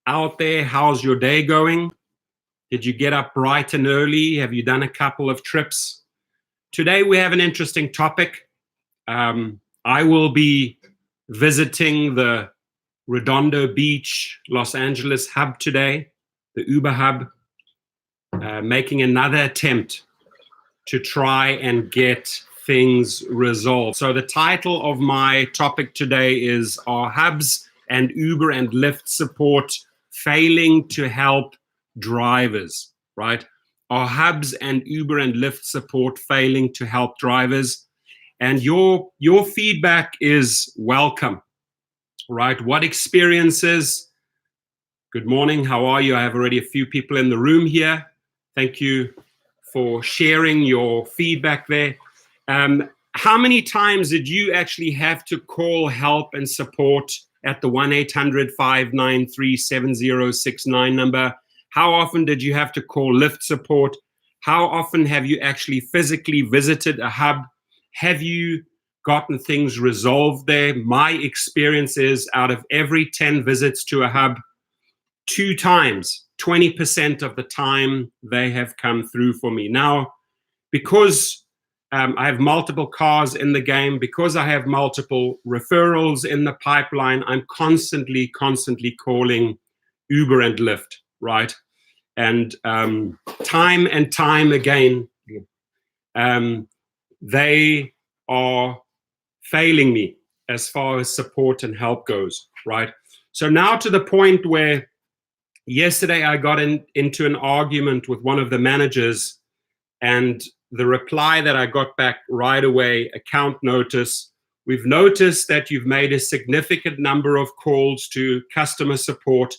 out there, how's your day going? Did you get up bright and early? Have you done a couple of trips? Today we have an interesting topic. I will be visiting the Redondo Beach, Los Angeles hub today, the Uber hub, making another attempt to try and get things resolved. So the title of my topic today is, are hubs and Uber and Lyft support failing to help drivers, right? Are hubs and Uber and Lyft support failing to help drivers? And your feedback is welcome, right? What experiences? Good morning, how are you? I have already a few people in the room here. Thank you for sharing your feedback there. How many times did you actually have to call help and support at the 1-800-593-7069 number? How often did you have to call Lyft support? How often have you actually physically visited a hub? Have you gotten things resolved there? My experience is, out of every 10 visits to a hub, 2 times, 20% of the time, they have come through for me. Now, because I have multiple cars in the game, because I have multiple referrals in the pipeline, I'm constantly calling Uber and Lyft, right? And time and time again, they are failing me as far as support and help goes, right? So now to the point where yesterday I got into an argument with one of the managers, and the reply that I got back right away, account notice, we've noticed that you've made a significant number of calls to customer support.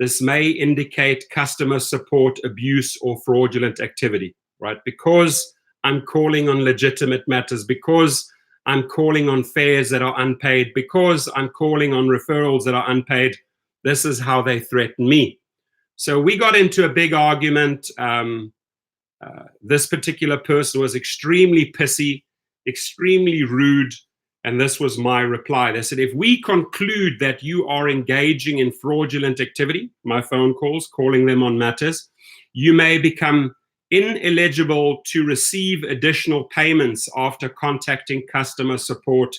This may indicate customer support abuse or fraudulent activity, right? Because I'm calling on legitimate matters, because I'm calling on fares that are unpaid, because I'm calling on referrals that are unpaid, this is how they threaten me. So we got into a big argument. This particular person was extremely pissy, extremely rude, and this was my reply. They said, if we conclude that you are engaging in fraudulent activity, my phone calls, calling them on matters, you may become ineligible to receive additional payments after contacting customer support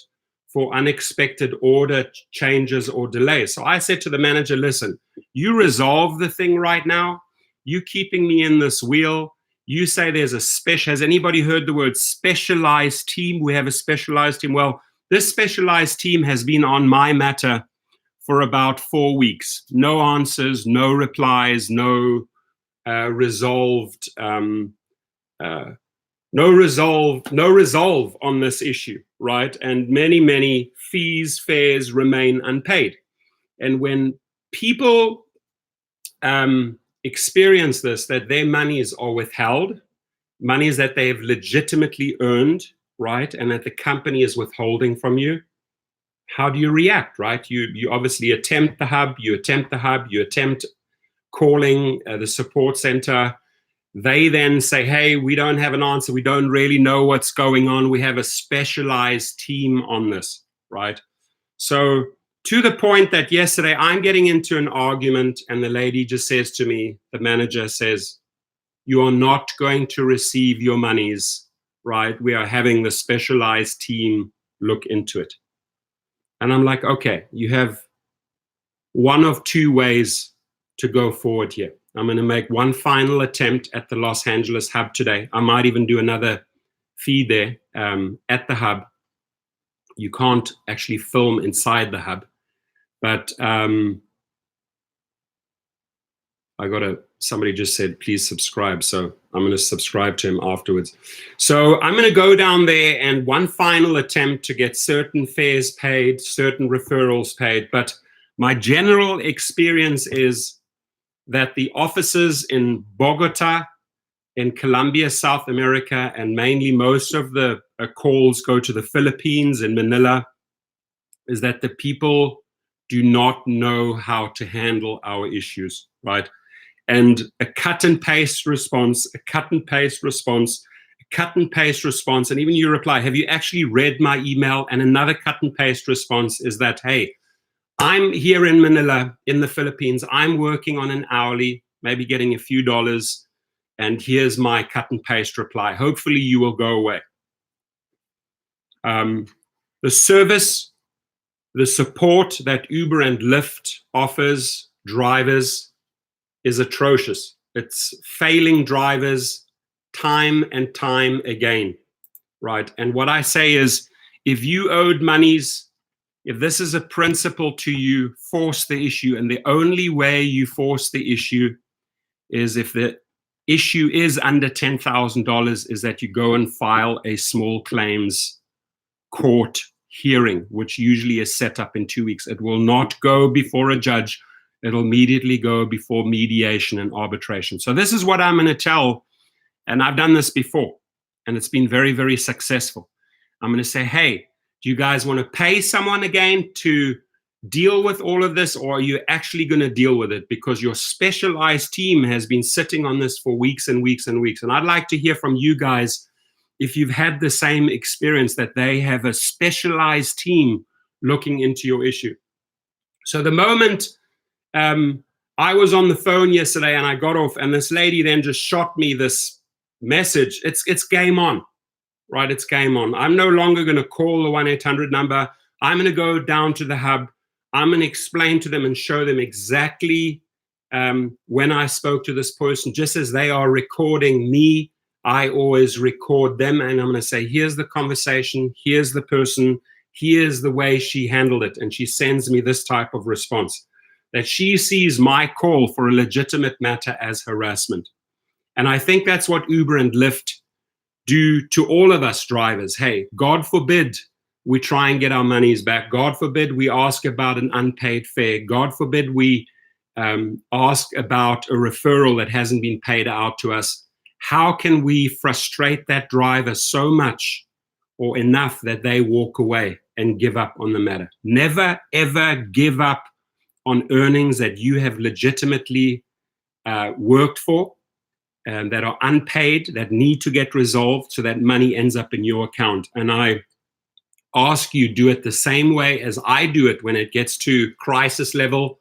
for unexpected order changes or delays. So I said to the manager, listen, you resolve the thing right now. You keeping me in this wheel. You say there's a special, has anybody heard the word specialized team? We have a specialized team. Well, this specialized team has been on my matter for about 4 weeks. No answers, no replies, no resolve on this issue, right? And many fares remain unpaid. And when people experience this, that their monies are withheld, monies that they have legitimately earned, right, and that the company is withholding from you, how do you react, right? You obviously attempt the hub, you attempt calling the support center. They then say, hey, we don't have an answer, we don't really know what's going on, we have a specialized team on this, right? So to the point that yesterday I'm getting into an argument, and the lady just says to me, the manager says, you are not going to receive your monies, right? We are having the specialized team look into it. And I'm like, okay, you have one of 2 ways to go forward here. I'm going to make one final attempt at the Los Angeles hub today. I might even do another feed there at the hub. You can't actually film inside the hub. But somebody just said, please subscribe. So I'm going to subscribe to him afterwards. So I'm going to go down there and one final attempt to get certain fares paid, certain referrals paid. But my general experience is that the offices in Bogota, in Colombia, South America, and mainly most of the calls go to the Philippines and Manila, is that the people do not know how to handle our issues, right? And a cut and paste response, and even you reply, have you actually read my email? And another cut and paste response is that, hey, I'm here in Manila, in the Philippines. I'm working on an hourly, maybe getting a few dollars, and here's my cut and paste reply. Hopefully you will go away. The service, the support that Uber and Lyft offers drivers is atrocious. It's failing drivers time and time again, right? And what I say is, if you owed monies, if this is a principle to you, force the issue. And the only way you force the issue is if the issue is under $10,000, is that you go and file a small claims court hearing, which usually is set up in 2 weeks. It will not go before a judge. It'll immediately go before mediation and arbitration. So this is what I'm going to tell, and I've done this before, and it's been very, very successful. I'm going to say, hey, do you guys want to pay someone again to deal with all of this, or are you actually going to deal with it? Because your specialized team has been sitting on this for weeks and weeks and weeks. And I'd like to hear from you guys if you've had the same experience, that they have a specialized team looking into your issue. So the moment I was on the phone yesterday and I got off, and this lady then just shot me this message, it's game on, right? It's game on. I'm no longer going to call the 1-800 number. I'm going to go down to the hub. I'm going to explain to them and show them exactly when I spoke to this person. Just as they are recording me, I always record them, and I'm going to say, here's the conversation, here's the person, here's the way she handled it. And she sends me this type of response, that she sees my call for a legitimate matter as harassment. And I think that's what Uber and Lyft do to all of us drivers. Hey, God forbid we try and get our monies back. God forbid we ask about an unpaid fare. God forbid we ask about a referral that hasn't been paid out to us. How can we frustrate that driver so much or enough that they walk away and give up on the matter? Never, ever give up on earnings that you have legitimately worked for, that are unpaid, that need to get resolved so that money ends up in your account. And I ask you, do it the same way as I do it when it gets to crisis level.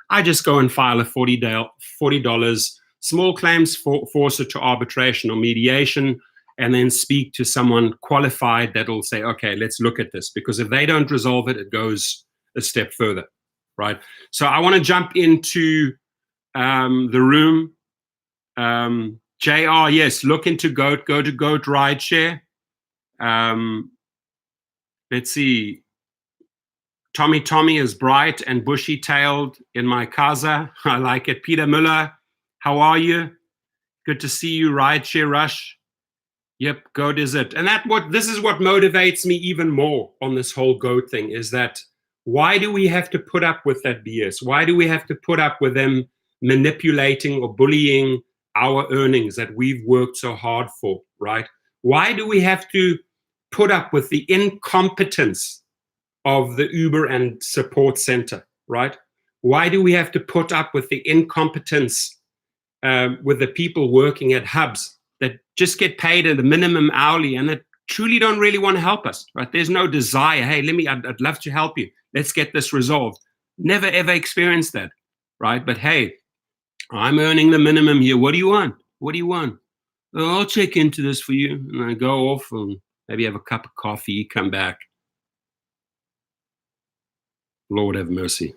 I just go and file a $40 small claims force it to arbitration or mediation, and then speak to someone qualified that'll say, okay, let's look at this. Because if they don't resolve it, it goes a step further, right? So I want to jump into the room. JR, yes, look into Goat, go to Goat Rideshare. Let's see. Tommy is bright and bushy-tailed in my casa. I like it. Peter Müller, how are you? Good to see you. Rideshare Rush. Yep, Goat is it. And this is what motivates me even more on this whole Goat thing, is that why do we have to put up with that BS? Why do we have to put up with them manipulating or bullying our earnings that we've worked so hard for, right? Why do we have to put up with the incompetence of the Uber and support center, right? Why do we have to put up with the incompetence with the people working at hubs that just get paid at the minimum hourly and that truly don't really want to help us, right? There's no desire, hey, I'd love to help you. Let's get this resolved. Never, ever experienced that, right? But hey, I'm earning the minimum here. What do you want? What do you want? Oh, I'll check into this for you. And I go off and maybe have a cup of coffee, come back. Lord have mercy.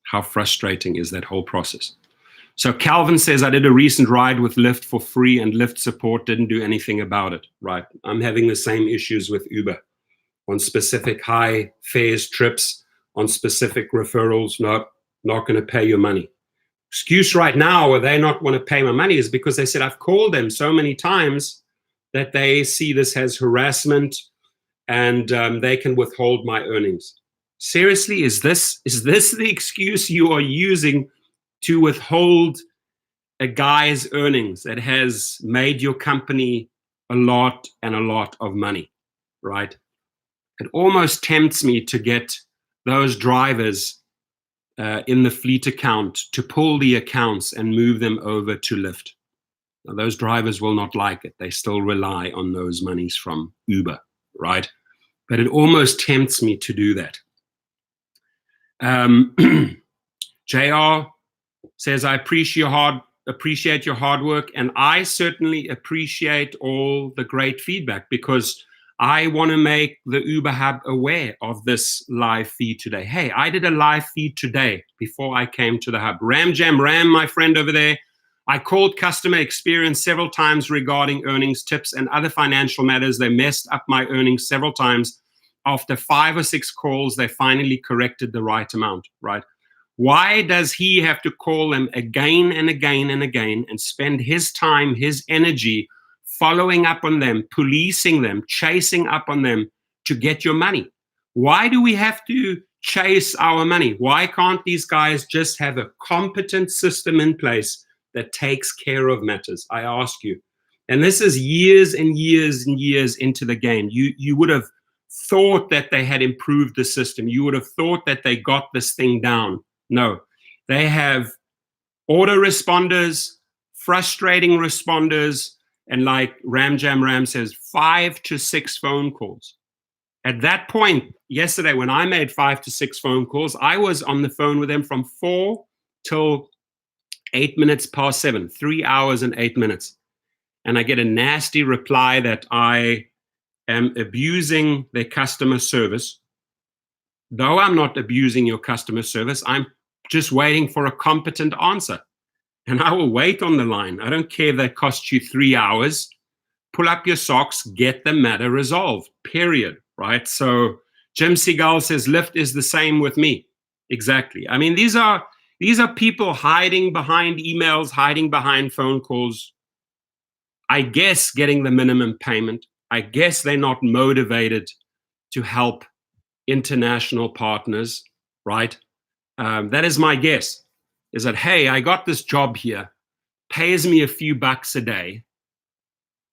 How frustrating is that whole process? So Calvin says, I did a recent ride with Lyft for free and Lyft support didn't do anything about it. Right. I'm having the same issues with Uber on specific high fares trips, on specific referrals, not going to pay your money. Excuse right now where they not want to pay my money is because they said I've called them so many times that they see this as harassment and they can withhold my earnings. Seriously, is this the excuse you are using to withhold a guy's earnings that has made your company a lot of money, right? It almost tempts me to get those drivers in the fleet account to pull the accounts and move them over to Lyft. Now, those drivers will not like it. They still rely on those monies from Uber, right? But it almost tempts me to do that. JR says, I appreciate your hard work, and I certainly appreciate all the great feedback, because I want to make the Uber Hub aware of this live feed today. Hey, I did a live feed today before I came to the Hub. Ram, my friend over there, I called customer experience several times regarding earnings tips and other financial matters. They messed up my earnings several times. After 5 or 6 calls, they finally corrected the right amount, right? Why does he have to call them again and again and again and spend his time, his energy following up on them, policing them, chasing up on them to get your money? Why do we have to chase our money? Why can't these guys just have a competent system in place that takes care of matters? I ask you. And this is years and years and years into the game. You would have thought that they had improved the system. You would have thought that they got this thing down. No, they have autoresponders, frustrating responders, and like Ram says, 5 to 6 phone calls. At that point, yesterday, when I made 5 to 6 phone calls, I was on the phone with them from 4 till 8 minutes past 7, 3 hours and 8 minutes. And I get a nasty reply that I am abusing their customer service. Though I'm not abusing your customer service, I'm just waiting for a competent answer. And I will wait on the line. I don't care if that costs you 3 hours. Pull up your socks, get the matter resolved, period, right? So Jim Seagal says, Lyft is the same with me. Exactly. I mean, these are people hiding behind emails, hiding behind phone calls, I guess getting the minimum payment. I guess they're not motivated to help international partners, right? That is my guess, is that, hey, I got this job here, pays me a few bucks a day.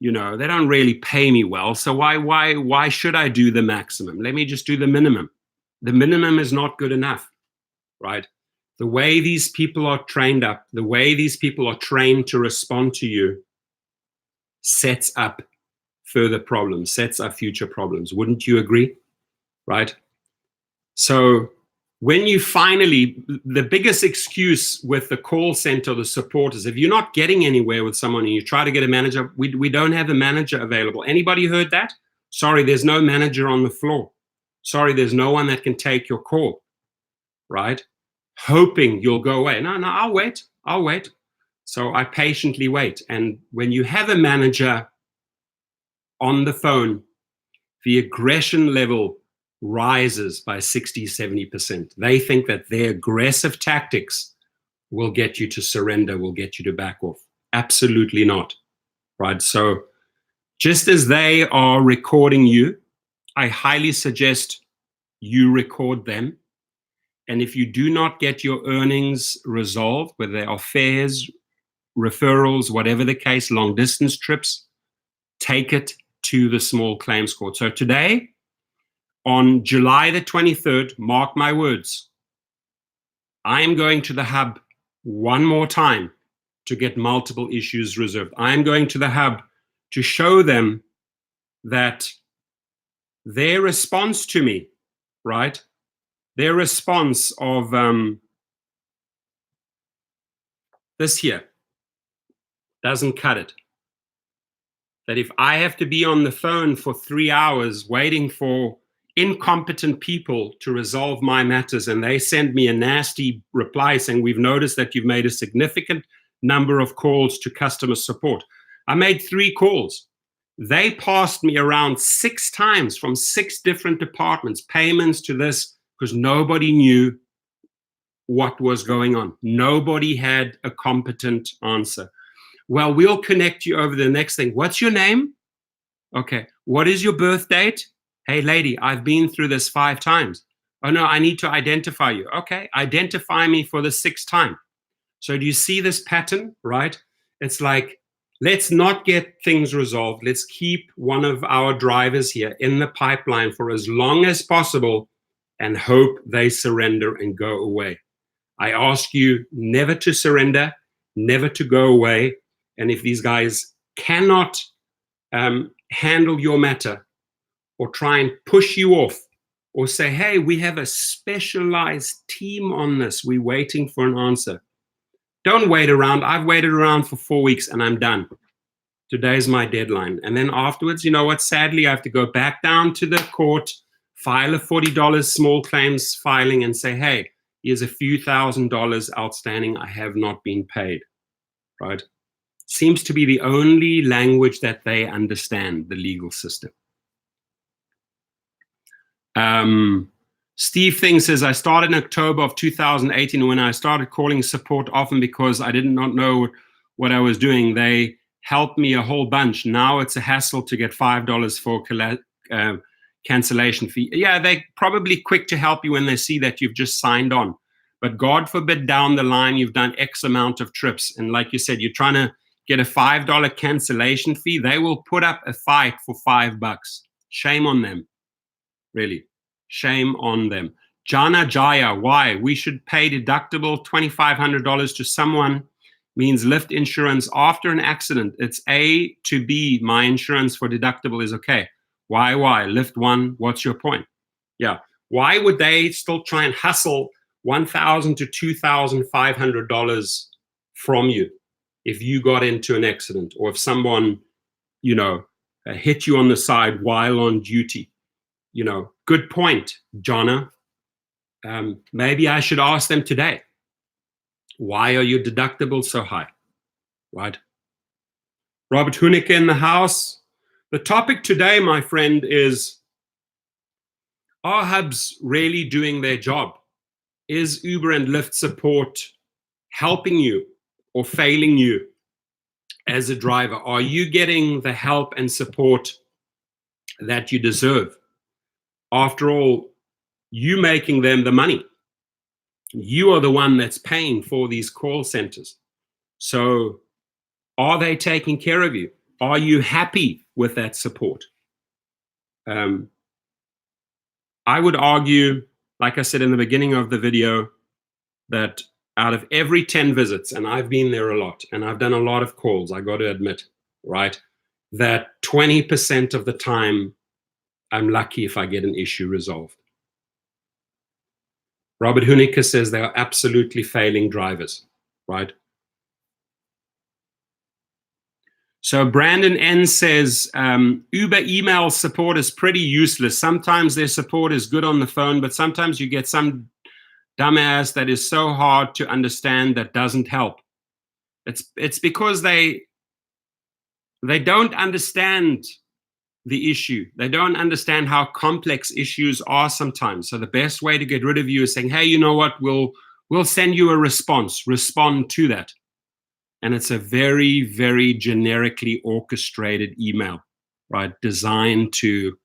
You know, they don't really pay me well, so why should I do the maximum? Let me just do the minimum. The minimum is not good enough, right? The way these people are trained up, the way these people are trained to respond to you sets up further problems, sets up future problems. Wouldn't you agree? Right? So when you finally, the biggest excuse with the call center, the support, is if you're not getting anywhere with someone and you try to get a manager, we don't have a manager available. Anybody heard that? Sorry, there's no manager on the floor. Sorry, there's no one that can take your call, right? Hoping you'll go away. No, I'll wait. So I patiently wait. And when you have a manager on the phone, the aggression level rises by 60, 70%. They think that their aggressive tactics will get you to surrender, will get you to back off. Absolutely not, right? So just as they are recording you, I highly suggest you record them. And if you do not get your earnings resolved, whether they are fares, referrals, whatever the case, long distance trips, take it to the small claims court. So today, on July the 23rd, mark my words, I am going to the Hub one more time to get multiple issues resolved. I am going to the Hub to show them that their response to me, right? Their response of this here doesn't cut it. That if I have to be on the phone for 3 hours waiting for incompetent people to resolve my matters, and they send me a nasty reply saying, we've noticed that you've made a significant number of calls to customer support. I made 3 calls. They passed me around 6 times from 6 different departments, payments to this, because nobody knew what was going on. Nobody had a competent answer. Well, we'll connect you over the next thing. What's your name? Okay. What is your birth date? Hey, lady, I've been through this 5 times. Oh, no, I need to identify you. Okay, identify me for the 6th time. So do you see this pattern, right? It's like, let's not get things resolved. Let's keep one of our drivers here in the pipeline for as long as possible and hope they surrender and go away. I ask you never to surrender, never to go away. And if these guys cannot handle your matter, or try and push you off or say, hey, we have a specialized team on this. We're waiting for an answer. Don't wait around. I've waited around for 4 weeks and I'm done. Today's my deadline. And then afterwards, you know what? Sadly, I have to go back down to the court, file a $40 small claims filing and say, hey, here's a few $1,000s outstanding. I have not been paid, right? Seems to be the only language that they understand, the legal system. Steve Thing says, I started in October of 2018 when I started calling support often because I did not know what I was doing. They helped me a whole bunch. Now it's a hassle to get $5 for cancellation fee. Yeah, they're probably quick to help you when they see that you've just signed on. But God forbid down the line you've done X amount of trips. And like you said, you're trying to get a $5 cancellation fee. They will put up a fight for $5. Shame on them. Really. Shame on them. Jana Jaya, why? We should pay deductible $2,500 to someone means Lyft insurance after an accident. It's A to B. My insurance for deductible is okay. Why? Lyft one, what's your point? Yeah. Why would they still try and hustle $1,000 to $2,500 from you if you got into an accident or if someone, hit you on the side while on duty? Good point, Jonna. Maybe I should ask them today, why are your deductibles so high, right? Robert Hunicke in the house. The topic today, my friend, is, are hubs really doing their job? Is Uber and Lyft support helping you or failing you as a driver? Are you getting the help and support that you deserve? After all, you making them the money. You are the one that's paying for these call centers. So are they taking care of you? Are you happy with that support? I would argue, like I said in the beginning of the video, that out of every 10 visits, and I've been there a lot, and I've done a lot of calls, I got to admit, right, that 20% of the time, I'm lucky if I get an issue resolved. Robert Hunicke says they are absolutely failing drivers, right? So Brandon N says, Uber email support is pretty useless. Sometimes their support is good on the phone, but sometimes you get some dumbass that is so hard to understand that doesn't help. It's because they don't understand the issue. They don't understand how complex issues are sometimes. So the best way to get rid of you is saying, hey, you know what, we'll send you a response. Respond to that. And it's a very, very generically orchestrated email, right? Designed to,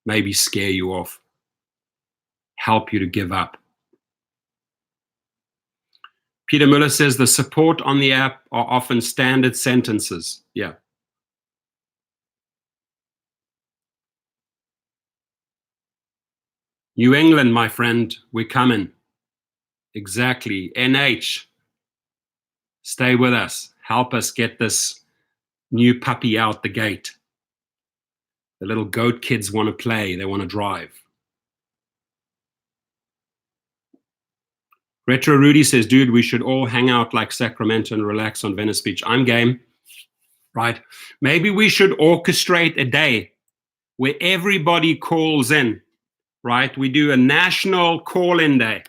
maybe scare you off, help you to give up. Peter Muller says the support on the app are often standard sentences. Yeah. New England, my friend, we're coming. Exactly. NH, stay with us. Help us get this new puppy out the gate. The little goat kids want to play. They want to drive. Retro Rudy says, dude, we should all hang out like Sacramento and relax on Venice Beach. I'm game, right? Maybe we should orchestrate a day where everybody calls in, right? We do a national call-in day,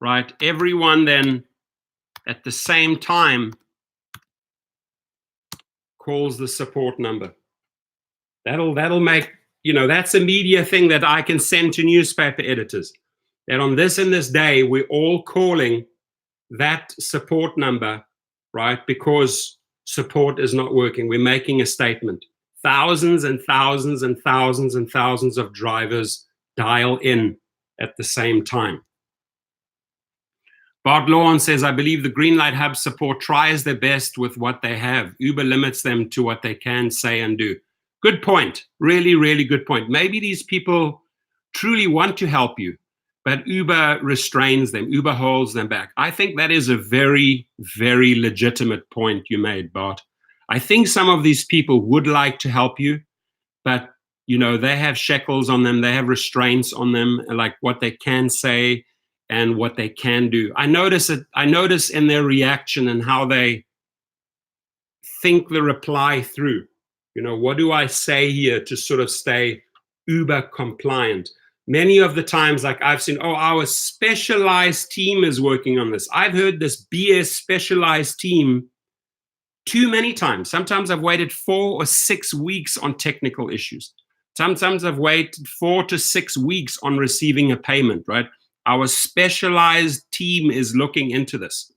right? Everyone then at the same time calls the support number. That'll make, that's a media thing that I can send to newspaper editors. That on this and this day, we're all calling that support number, right? Because support is not working. We're making a statement. Thousands and thousands and thousands and thousands of drivers dial in at the same time. Bart Lawn says, I believe the Greenlight Hub support tries their best with what they have. Uber limits them to what they can say and do. Good point. Really, really good point. Maybe these people truly want to help you, but Uber restrains them. Uber holds them back. I think that is a very, very legitimate point you made, Bart. I think some of these people would like to help you, but they have shekels on them, they have restraints on them, like what they can say and what they can do. I notice in their reaction and how they think the reply through. What do I say here to sort of stay Uber compliant? Many of the times, like I've seen, our specialized team is working on this. I've heard this BS specialized team too many times. Sometimes I've waited 4 or 6 weeks on technical issues. Sometimes I've waited 4 to 6 weeks on receiving a payment, right? Our specialized team is looking into this.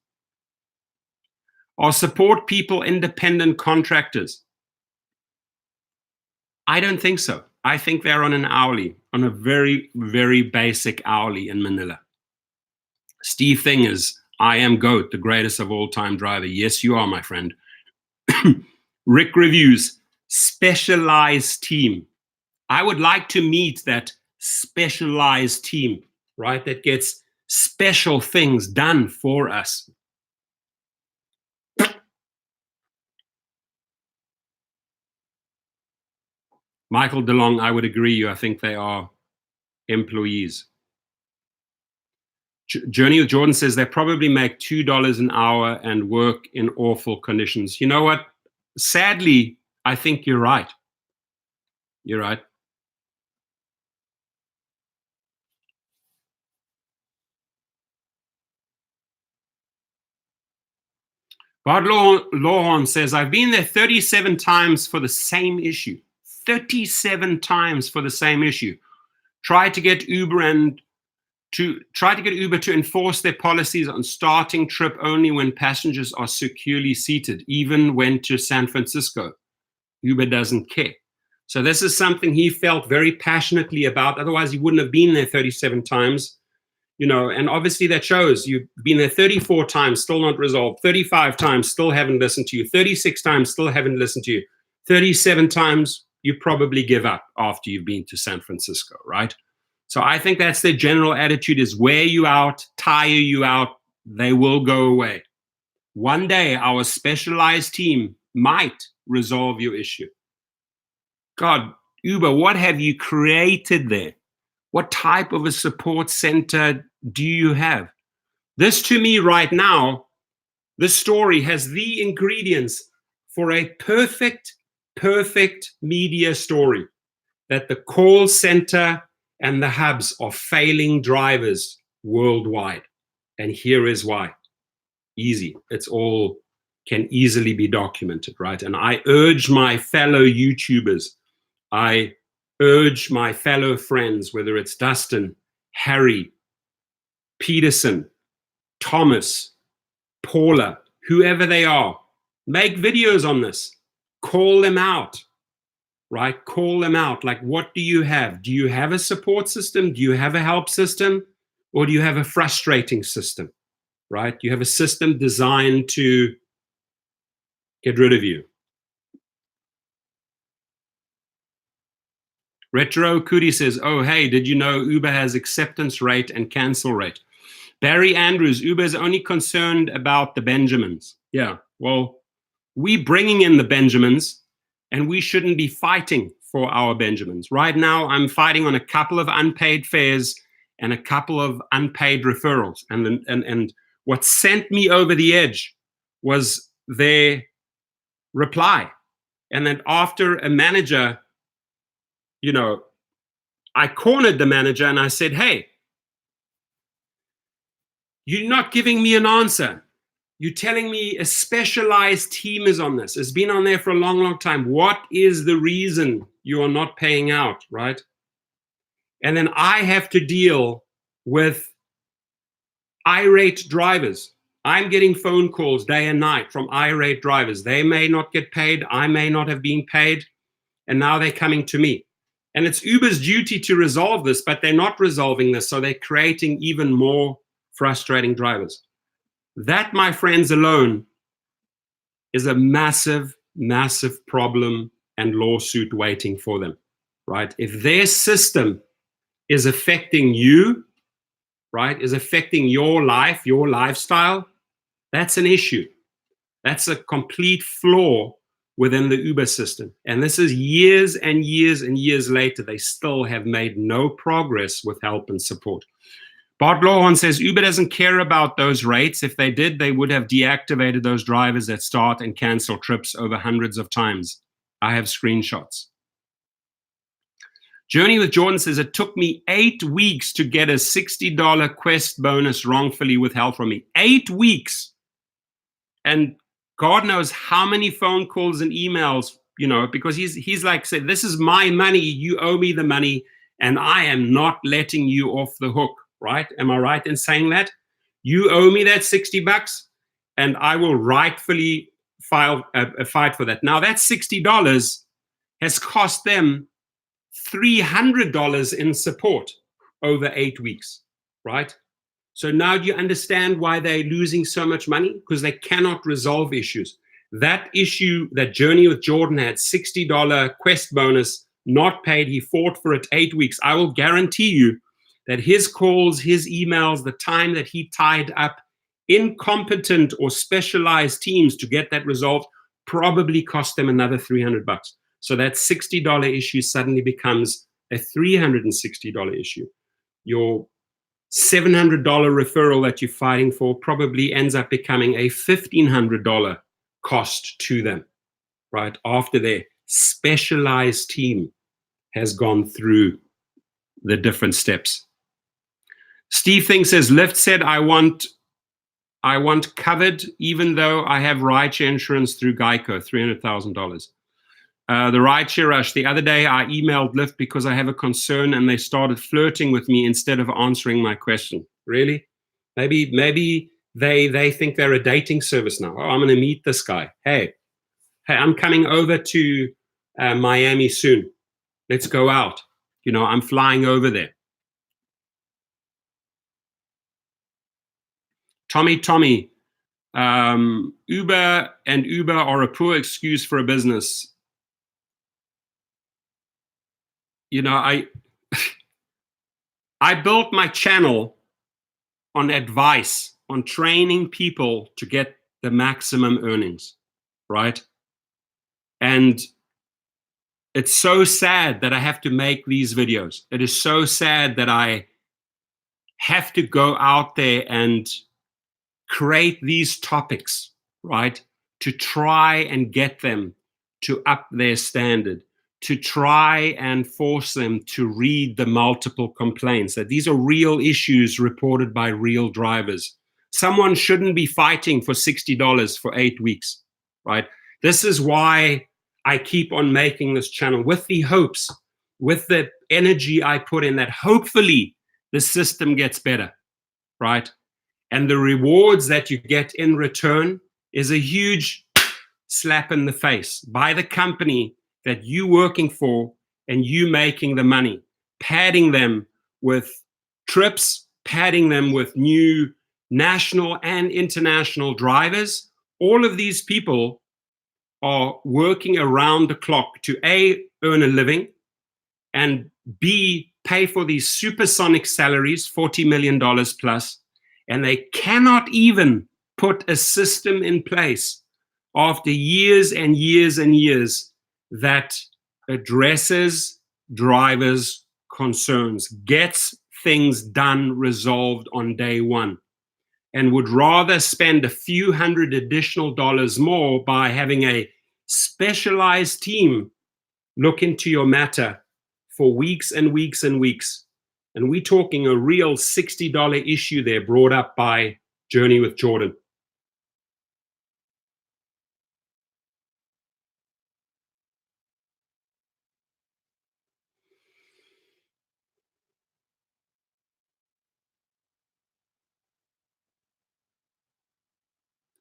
Are support people independent contractors? I don't think so. I think they're on an hourly, on a very, very basic hourly in Manila. Steve Fingers, I am GOAT, the greatest of all time driver. Yes, you are, my friend. Rick Reviews, specialized team. I would like to meet that specialized team, right? That gets special things done for us. Michael DeLong, I would agree. I think they are employees. Journey with Jordan says they probably make $2 an hour and work in awful conditions. You know what? Sadly, I think you're right. You're right. Bart Lawhorn says, I've been there 37 times for the same issue. 37 times for the same issue. Try to get Uber to enforce their policies on starting trip only when passengers are securely seated. Even went to San Francisco. Uber doesn't care. So this is something he felt very passionately about. Otherwise, he wouldn't have been there 37 times. And obviously that shows. You've been there 34 times, still not resolved. 35 times, still haven't listened to you. 36 times, still haven't listened to you. 37 times, you probably give up after you've been to San Francisco, right? So I think that's their general attitude, is wear you out, tire you out, they will go away. One day, our specialized team might resolve your issue. God, Uber, what have you created there? What type of a support center do you have? This, to me, right now, this story has the ingredients for a perfect media story, that the call center and the hubs are failing drivers worldwide. And here is why. Easy. It's all can easily be documented, right? And I urge my fellow YouTubers, I urge my fellow friends, whether it's Dustin, Harry, Peterson, Thomas, Paula, whoever they are, make videos on this. Call them out, right? Call them out. Like, what do you have? Do you have a support system? Do you have a help system? Or do you have a frustrating system, right? You have a system designed to get rid of you. Retro Cootie says, oh, hey, did you know Uber has acceptance rate and cancel rate? Barry Andrews, Uber is only concerned about the Benjamins. Yeah, well, we bringing in the Benjamins, and we shouldn't be fighting for our Benjamins. Right now, I'm fighting on a couple of unpaid fares and a couple of unpaid referrals. And what sent me over the edge was their reply. And then after a manager, I cornered the manager and I said, hey, you're not giving me an answer. You're telling me a specialized team is on this. It's been on there for a long, long time. What is the reason you are not paying out, right? And then I have to deal with irate drivers. I'm getting phone calls day and night from irate drivers. They may not get paid. I may not have been paid. And now they're coming to me. And it's Uber's duty to resolve this, but they're not resolving this. So they're creating even more frustrating drivers. That, my friends, alone is a massive, massive problem and lawsuit waiting for them, right? If their system is affecting you, right, is affecting your life, your lifestyle, that's an issue. That's a complete flaw within the Uber system. And this is years and years and years later. They still have made no progress with help and support. Bart Lawhorn says Uber doesn't care about those rates. If they did, they would have deactivated those drivers that start and cancel trips over hundreds of times. I have screenshots. Journey with Jordan says it took me 8 weeks to get a $60 Quest bonus wrongfully withheld from me. 8 weeks. And God knows how many phone calls and emails, because he's like, say, this is my money. You owe me the money, and I am not letting you off the hook. Right? Am I right in saying that? You owe me that $60, and I will rightfully file a fight for that. Now, that $60 has cost them $300 in support over 8 weeks, right? So now do you understand why they're losing so much money? Because they cannot resolve issues. That issue, that Journey with Jordan had $60 Quest bonus, not paid. He fought for it 8 weeks. I will guarantee you that his calls, his emails, the time that he tied up incompetent or specialized teams to get that resolved probably cost them another $300. So that $60 issue suddenly becomes a $360 issue. Your $700 referral that you're fighting for probably ends up becoming a $1,500 cost to them, right? After their specialized team has gone through the different steps. Steve thinks, says, Lyft said, I want covered, even though I have rideshare insurance through Geico, $300,000. The rideshare rush. The other day, I emailed Lyft because I have a concern, and they started flirting with me instead of answering my question. Really? Maybe they think they're a dating service now. Oh, I'm going to meet this guy. Hey, I'm coming over to Miami soon. Let's go out. I'm flying over there. Tommy, Uber are a poor excuse for a business. I built my channel on advice, on training people to get the maximum earnings, right? And it's so sad that I have to make these videos. It is so sad that I have to go out there and create these topics, right, to try and get them to up their standard, to try and force them to read the multiple complaints, that these are real issues reported by real drivers. Someone shouldn't be fighting for $60 for 8 weeks, right? This is why I keep on making this channel, with the hopes, with the energy I put in, that hopefully the system gets better, right? And the rewards that you get in return is a huge slap in the face by the company that you're working for and you making the money, padding them with trips, padding them with new national and international drivers. All of these people are working around the clock to A, earn a living, and B, pay for these supersonic salaries, $40 million plus, and they cannot even put a system in place after years and years and years that addresses drivers' concerns, gets things done, resolved on day one, and would rather spend a few hundred additional dollars more by having a specialized team look into your matter for weeks and weeks and weeks. And we're talking a real $60 issue there brought up by Journey with Jordan.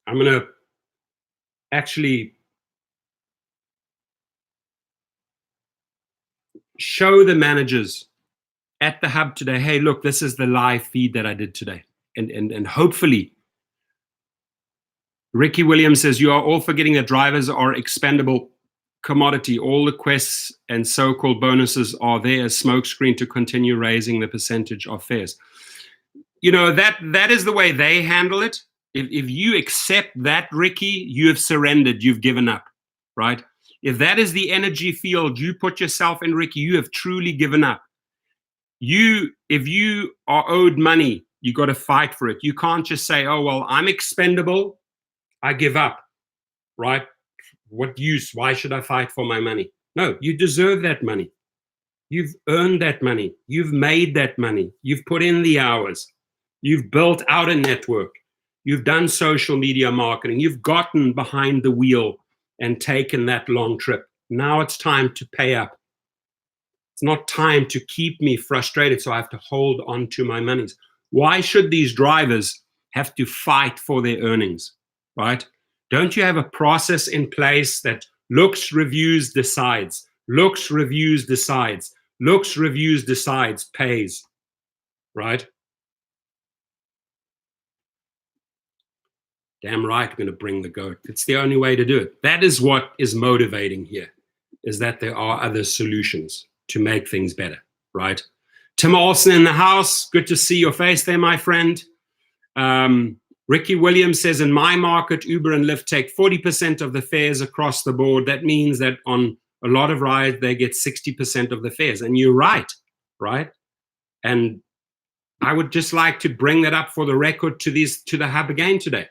I'm going to actually show the managers at the hub today, hey, look, this is the live feed that I did today. And hopefully, Ricky Williams says, you are all forgetting that drivers are expendable commodity. All the quests and so-called bonuses are there as smokescreen to continue raising the percentage of fares. That is the way they handle it. If you accept that, Ricky, you have surrendered, you've given up. right? If that is the energy field you put yourself in, Ricky, you have truly given up. If you are owed money, you got to fight for it. You can't just say, oh, well, I'm expendable, I give up, right? What use? Why should I fight for my money? No, you deserve that money. You've earned that money. You've made that money. You've put in the hours. You've built out a network. You've done social media marketing. You've gotten behind the wheel and taken that long trip. Now it's time to pay up. It's not time to keep me frustrated, so I have to hold on to my monies. Why should these drivers have to fight for their earnings, right? Don't you have a process in place that looks, reviews, decides, looks, reviews, decides, looks, reviews, decides, pays, right? Damn right, we're going to bring the goat. It's the only way to do it. That is what is motivating here, is that there are other solutions to make things better, right? Tim Olsen in the house. Good to see your face there, my friend. Ricky Williams says, in my market, Uber and Lyft take 40% of the fares across the board. That means that on a lot of rides, they get 60% of the fares. And you're right, right? And I would just like to bring that up for the record to the hub again today,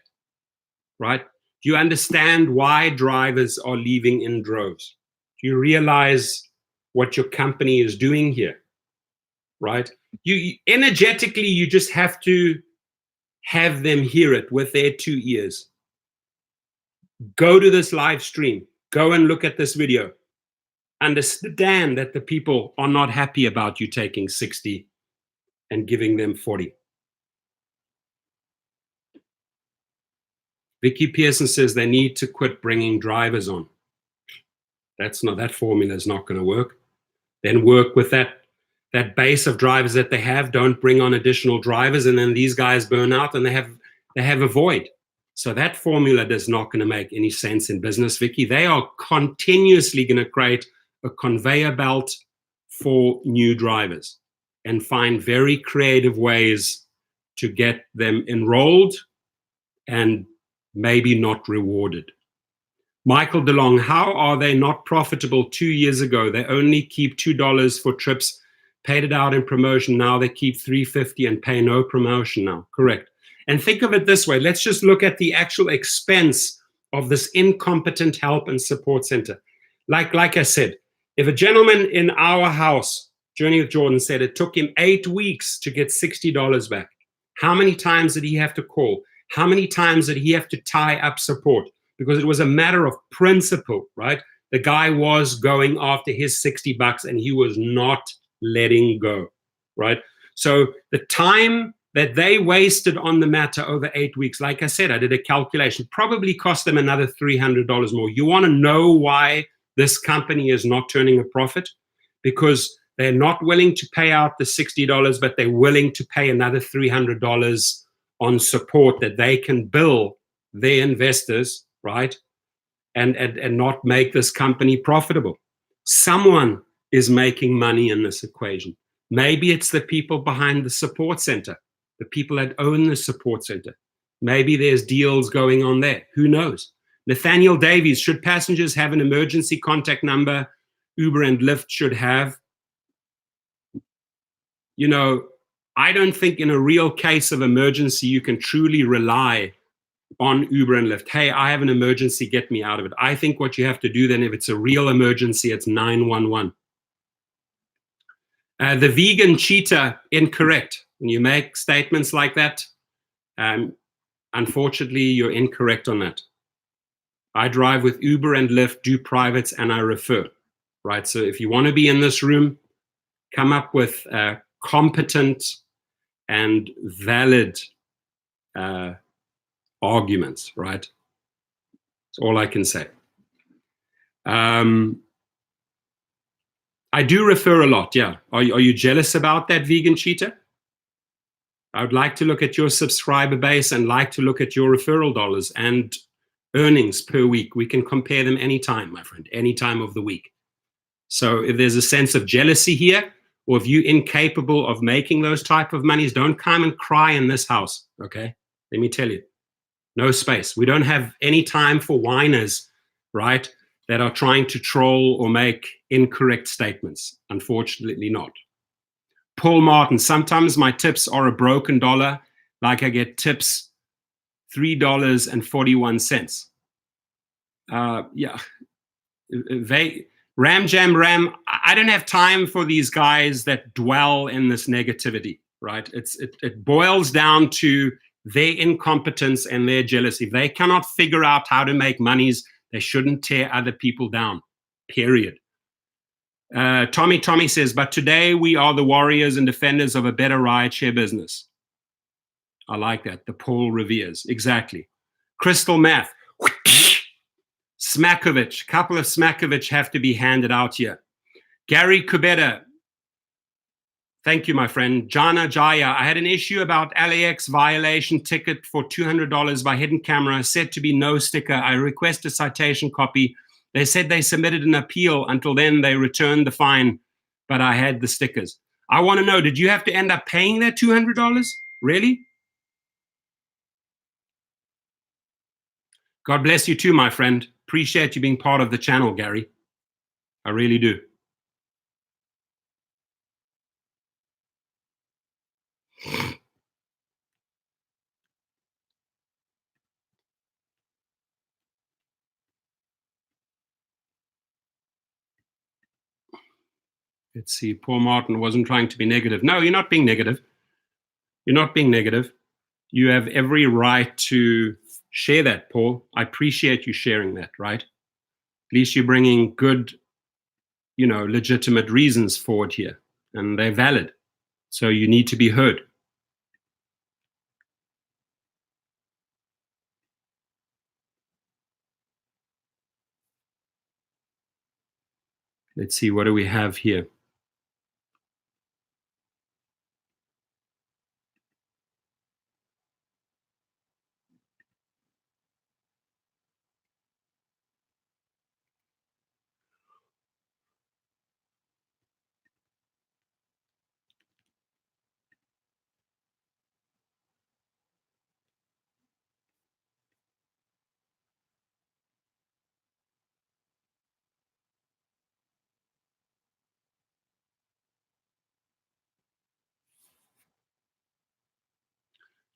right? Do you understand why drivers are leaving in droves? Do you realize what your company is doing here, right? You energetically, you just have to have them hear it with their 2 ears. Go to this live stream. Go and look at this video. Understand that the people are not happy about you taking 60 and giving them 40. Vicky Pearson says they need to quit bringing drivers on. That formula is not going to work. Then work with that base of drivers that they have. Don't bring on additional drivers, and then these guys burn out and they have a void. So that formula is not going to make any sense in business, Vicky. They are continuously going to create a conveyor belt for new drivers and find very creative ways to get them enrolled and maybe not rewarded. Michael DeLong, how are they not profitable 2 years ago? They only keep $2 for trips, paid it out in promotion. Now they keep $3.50 and pay no promotion now. Correct. And think of it this way. Let's just look at the actual expense of this incompetent help and support center. Like I said, if a gentleman in our house, Journey with Jordan, said it took him 8 weeks to get $60 back, how many times did he have to call? How many times did he have to tie up support? Because it was a matter of principle, right? The guy was going after his $60 and he was not letting go, right? So the time that they wasted on the matter over 8 weeks, like I said, I did a calculation, probably cost them another $300 more. You want to know why this company is not turning a profit? Because they're not willing to pay out the $60, but they're willing to pay another $300 on support that they can bill their investors, right? And not make this company profitable. Someone is making money in this equation. Maybe it's the people behind the support center, the people that own the support center. Maybe there's deals going on there. Who knows? Nathaniel Davies, should passengers have an emergency contact number? Uber and Lyft should have. You know, I don't think in a real case of emergency you can truly rely on Uber and Lyft. Hey, I have an emergency, get me out of it. I think what you have to do then, if it's a real emergency, it's 911. The vegan cheetah, incorrect. When you make statements like that, unfortunately, you're incorrect on that. I drive with Uber and Lyft, do privates, and I refer, right? So if you want to be in this room, come up with competent and valid arguments, right? That's all I can say. I do refer a lot, yeah. Are you jealous about that, vegan cheetah? I would like to look at your subscriber base and like to look at your referral dollars and earnings per week. We can compare them anytime, my friend, any time of the week. So if there's a sense of jealousy here, or if you're incapable of making those type of monies, don't come and cry in this house, okay? Let me tell you, no space. We don't have any time for whiners, right? that are trying to troll or make incorrect statements. Unfortunately not. Paul Martin, sometimes my tips are a broken dollar, like I get tips $3.41. Yeah, Ram Jam Ram, I don't have time for these guys that dwell in this negativity, right? It boils down to their incompetence and their jealousy. If they cannot figure out how to make monies, they shouldn't tear other people down, period. Tommy says, but today we are the warriors and defenders of a better rideshare business. I like that. The Paul Revere's. Exactly. Crystal Math. Smakovich. Couple of Smakovich have to be handed out here. Gary Kubeta. Thank you, my friend. Jana Jaya. I had an issue about LAX violation ticket for $200 by hidden camera, said to be no sticker. I request a citation copy. They said they submitted an appeal. Until then, they returned the fine, but I had the stickers. I want to know, did you have to end up paying that $200? Really? God bless you too, my friend. Appreciate you being part of the channel, Gary. I really do. Let's see. Paul Martin wasn't trying to be negative. No, you're not being negative. You're not being negative. You have every right to share that, Paul. I appreciate you sharing that, right? At least you're bringing good, legitimate reasons forward here, and they're valid. So you need to be heard. Let's see, what do we have here?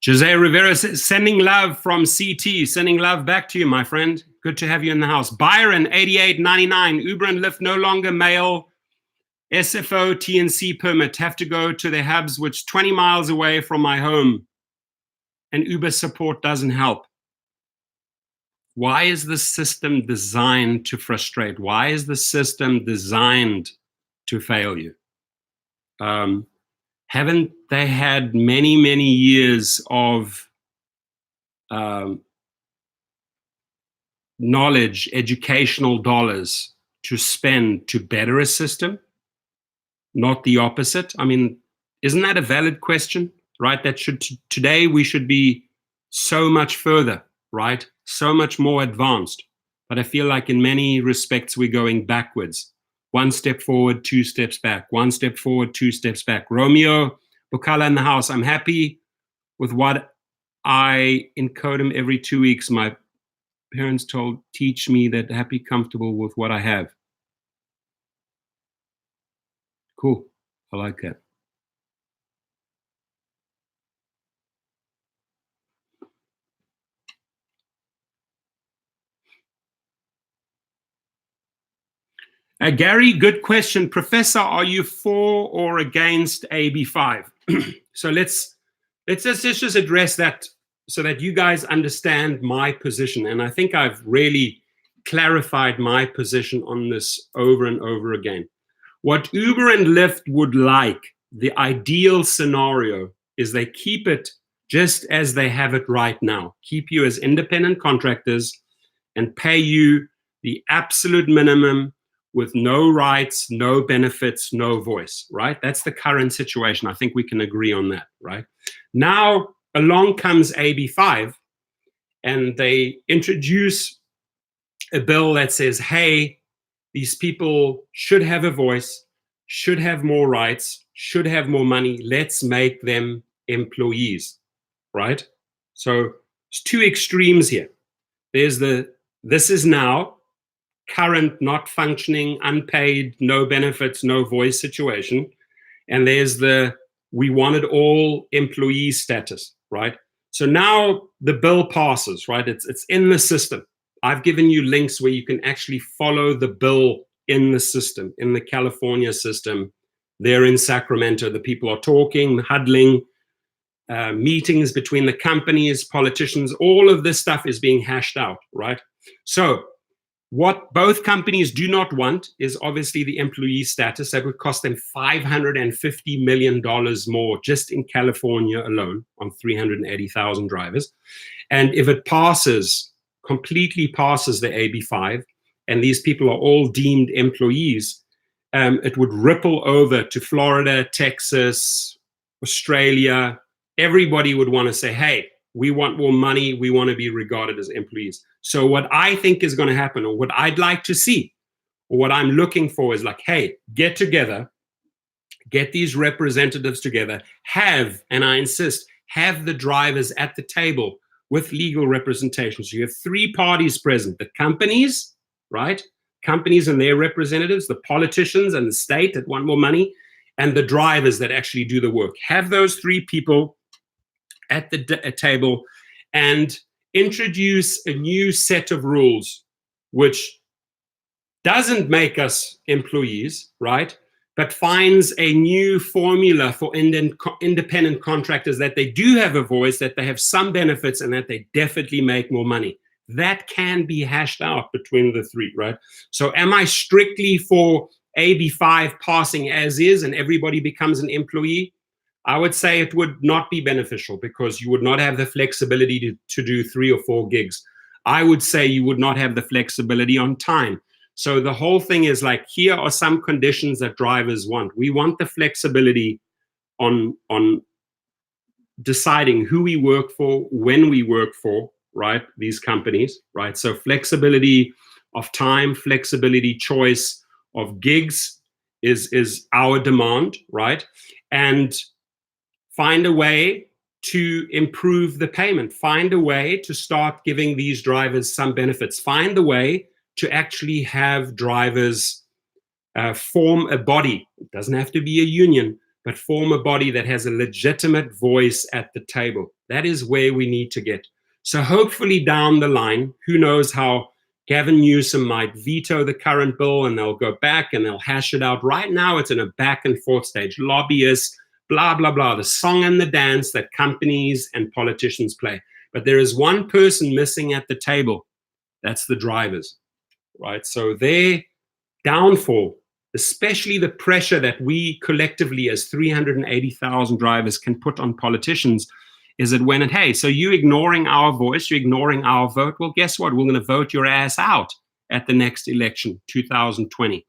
Jose Rivera says, sending love from CT, sending love back to you, my friend. Good to have you in the house. Byron, 8899, Uber and Lyft no longer mail SFO TNC permit. Have to go to their hubs, which 20 miles away from my home. And Uber support doesn't help. Why is the system designed to frustrate? Why is the system designed to fail you? Haven't they had many, many years of knowledge, educational dollars to spend to better a system, not the opposite? I mean, isn't that a valid question, right? That should, today we should be so much further, right? So much more advanced. But I feel like in many respects, we're going backwards. One step forward, two steps back. One step forward, two steps back. Romeo Bukala in the house. I'm happy with what I encode him every 2 weeks. My parents teach me that happy, comfortable with what I have. Cool. I like that. Gary, good question. Professor, are you for or against AB5? So let's just address that so that you guys understand my position. And I think I've really clarified my position on this over and over again. What Uber and Lyft would like, the ideal scenario, is they keep it just as they have it right now. Keep you as independent contractors and pay you the absolute minimum with no rights, no benefits, no voice, right? That's the current situation. I think we can agree on that, right? Now, along comes AB5, and they introduce a bill that says, hey, these people should have a voice, should have more rights, should have more money. Let's make them employees, right? So there's two extremes here. There's the this is now current, not functioning, unpaid, no benefits, no voice situation. And there's the we wanted all employee status, right? So now the bill passes, right? It's in the system. I've given you links where you can actually follow the bill in the system, in the California system. They're in Sacramento. The people are talking, huddling, meetings between the companies, politicians, all of this stuff is being hashed out, right? So what both companies do not want is obviously the employee status. That would cost them $550 million more just in California alone on 380,000 drivers. And if it passes, completely passes the AB5, and these people are all deemed employees, it would ripple over to Florida, Texas, Australia. Everybody would want to say, hey, we want more money. We want to be regarded as employees. So what I think is going to happen, or what I'd like to see, or what I'm looking for is like, hey, get together, get these representatives together, and I insist, have the drivers at the table with legal representation. So you have three parties present, the companies, right? Companies and their representatives, the politicians and the state that want more money, and the drivers that actually do the work. Have those three people at the table and introduce a new set of rules which doesn't make us employees, right? But finds a new formula for independent contractors that they do have a voice, that they have some benefits, and that they definitely make more money. That can be hashed out between the three, right? So am I strictly for AB5 passing as is and everybody becomes an employee? I would say it would not be beneficial because you would not have the flexibility to do 3 or 4 gigs. I would say you would not have the flexibility on time. So the whole thing is like, here are some conditions that drivers want. We want the flexibility on deciding who we work for, when we work for, right? These companies, right? So flexibility of time, flexibility, choice of gigs is our demand, right? And find a way to improve the payment. Find a way to start giving these drivers some benefits. Find a way to actually have drivers form a body. It doesn't have to be a union, but form a body that has a legitimate voice at the table. That is where we need to get. So hopefully down the line, who knows how Gavin Newsom might veto the current bill and they'll go back and they'll hash it out. Right now, it's in a back and forth stage. Lobbyists, blah, blah, blah, the song and the dance that companies and politicians play. But there is one person missing at the table. That's the drivers, right? So their downfall, especially the pressure that we collectively as 380,000 drivers can put on politicians, is that when hey, so you ignoring our voice, you're ignoring our vote, well, guess what? We're going to vote your ass out at the next election, 2020,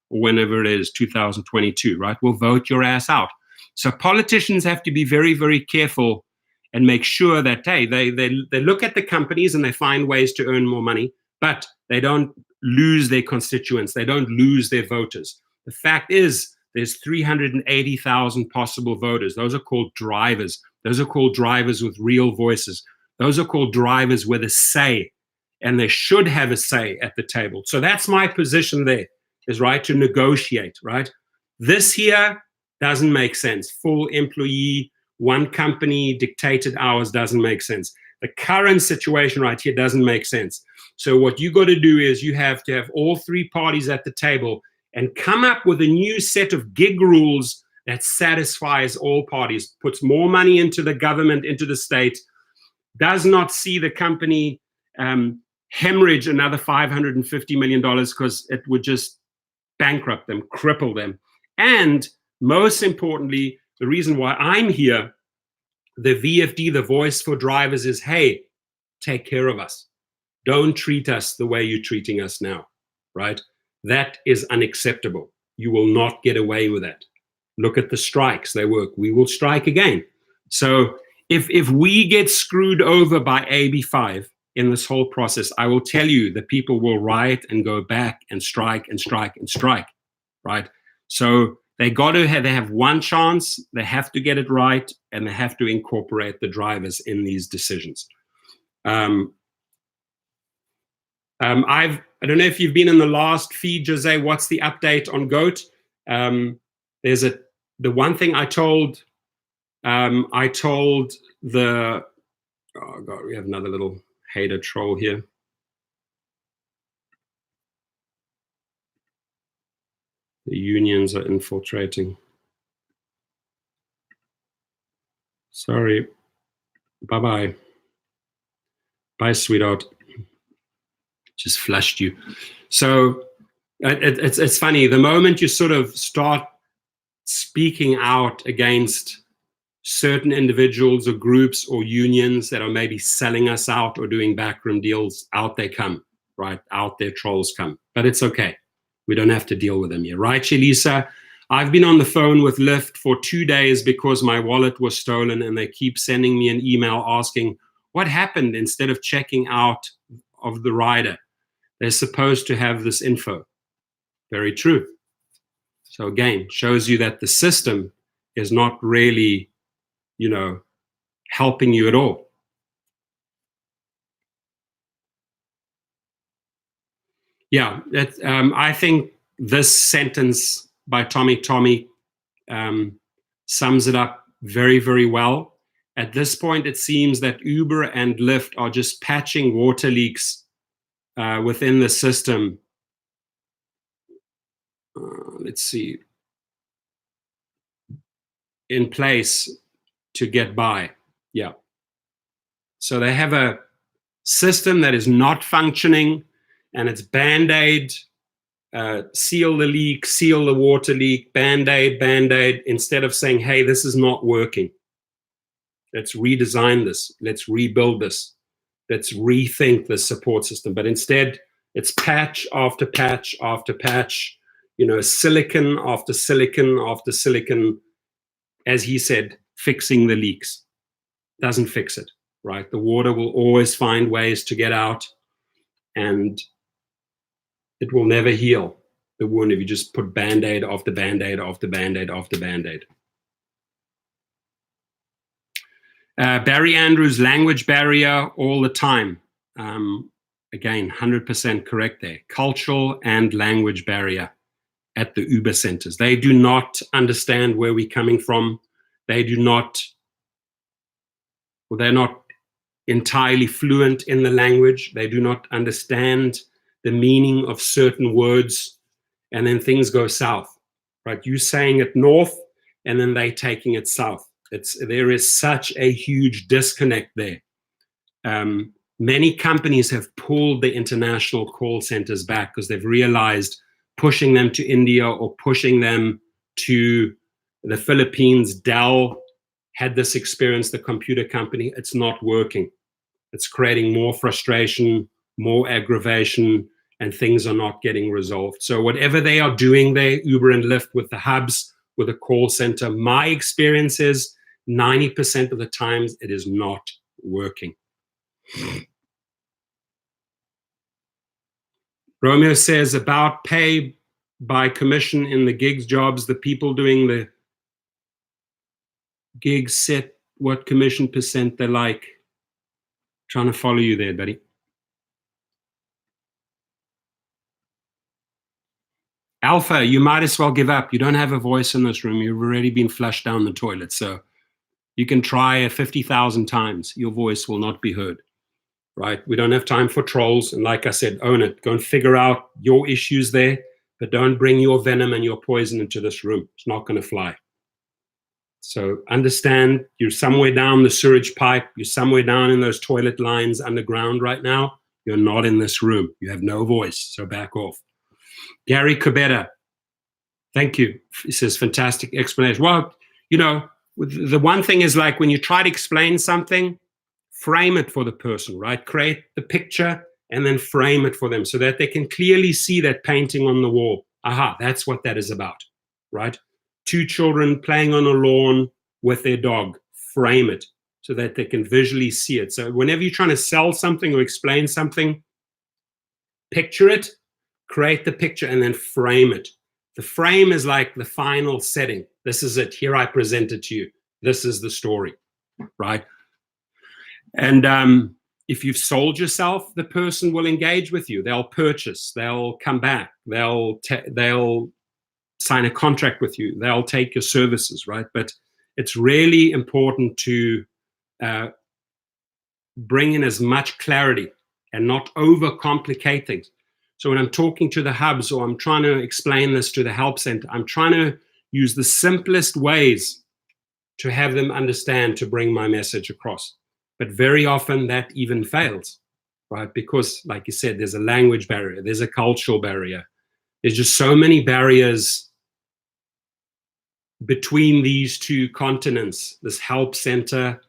or whenever it is, 2022, right? We'll vote your ass out. So politicians have to be very, very careful and make sure that, hey, they look at the companies and they find ways to earn more money, but they don't lose their constituents. They don't lose their voters. The fact is, there's 380,000 possible voters. Those are called drivers. Those are called drivers with real voices. Those are called drivers with a say, and they should have a say at the table. So that's my position there, is right, to negotiate, right? This here doesn't make sense. Full employee, one company, dictated hours doesn't make sense. The current situation right here doesn't make sense. So what you got to do is you have to have all three parties at the table and come up with a new set of gig rules that satisfies all parties, puts more money into the government, into the state, does not see the company hemorrhage another $550 million because it would just bankrupt them, cripple them. And most importantly, the reason why I'm here, the VFD, the voice for drivers, is, hey, take care of us. Don't treat us the way you're treating us now, right? That is unacceptable. You will not get away with that. Look at the strikes. They work. We will strike again. So if we get screwed over by AB5 in this whole process, I will tell you that people will riot and go back and strike and strike and strike, right? So they have one chance. They have to get it right, and they have to incorporate the drivers in these decisions. I've I don't know if you've been in the last feed, Jose. What's the update on GOAT? The one thing I told the, oh God, we have another little hater troll here. The unions are infiltrating. Sorry. Bye-bye. Bye, sweetheart. Just flushed you. So it's funny. The moment you sort of start speaking out against certain individuals or groups or unions that are maybe selling us out or doing backroom deals, out they come, right? Out their trolls come. But it's okay. We don't have to deal with them here. Right, Shelisa? I've been on the phone with Lyft for 2 days because my wallet was stolen, and they keep sending me an email asking what happened instead of checking out of the rider. They're supposed to have this info. Very true. So again, shows you that the system is not really, helping you at all. Yeah, I think this sentence by Tommy sums it up very, very well. At this point, it seems that Uber and Lyft are just patching water leaks within the system. Let's see. In place to get by. Yeah. So they have a system that is not functioning, and it's Band-Aid, seal the leak, seal the water leak, Band-Aid, Band-Aid, instead of saying, hey, this is not working. Let's redesign this. Let's rebuild this. Let's rethink the support system. But instead, it's patch after patch after patch, silicon after silicon after silicon, as he said, fixing the leaks. Doesn't fix it, right? The water will always find ways to get out, and it will never heal the wound if you just put Band-Aid after Band-Aid after Band-Aid after Band-Aid. Barry Andrews, language barrier all the time. Again, 100% correct there. Cultural and language barrier at the Uber centers. They do not understand where we're coming from. They're not entirely fluent in the language. They do not understand the meaning of certain words, and then things go south, right? You saying it north, and then they taking it south. There is such a huge disconnect there. Many companies have pulled the international call centers back because they've realized pushing them to India or pushing them to the Philippines. Dell had this experience, the computer company. It's not working. It's creating more frustration, more aggravation, and things are not getting resolved. So whatever they are doing there, Uber and Lyft with the hubs, with a call center, my experience is 90% of the times it is not working. Romeo says about pay by commission in the gigs jobs, the people doing the gigs set what commission percent they like. Trying to follow you there, buddy. Alpha, you might as well give up. You don't have a voice in this room. You've already been flushed down the toilet. So you can try 50,000 times. Your voice will not be heard, right? We don't have time for trolls. And like I said, own it. Go and figure out your issues there, but don't bring your venom and your poison into this room. It's not going to fly. So understand you're somewhere down the sewage pipe. You're somewhere down in those toilet lines underground right now. You're not in this room. You have no voice. So back off. Gary Cabetta, thank you. He says, fantastic explanation. Well, the one thing is, like, when you try to explain something, frame it for the person, right? Create the picture and then frame it for them so that they can clearly see that painting on the wall. Aha, that's what that is about, right? 2 children playing on a lawn with their dog. Frame it so that they can visually see it. So whenever you're trying to sell something or explain something, picture it, create the picture, and then frame it. The frame is like the final setting. This is it. Here I present it to you. This is the story, right? And if you've sold yourself, the person will engage with you. They'll purchase. They'll come back. They'll sign a contract with you. They'll take your services, right? But it's really important to bring in as much clarity and not overcomplicate things. So when I'm talking to the hubs or I'm trying to explain this to the help center, I'm trying to use the simplest ways to have them understand, to bring my message across. But very often that even fails, right? Because, like you said, there's a language barrier, there's a cultural barrier. There's just so many barriers between these two continents, this help center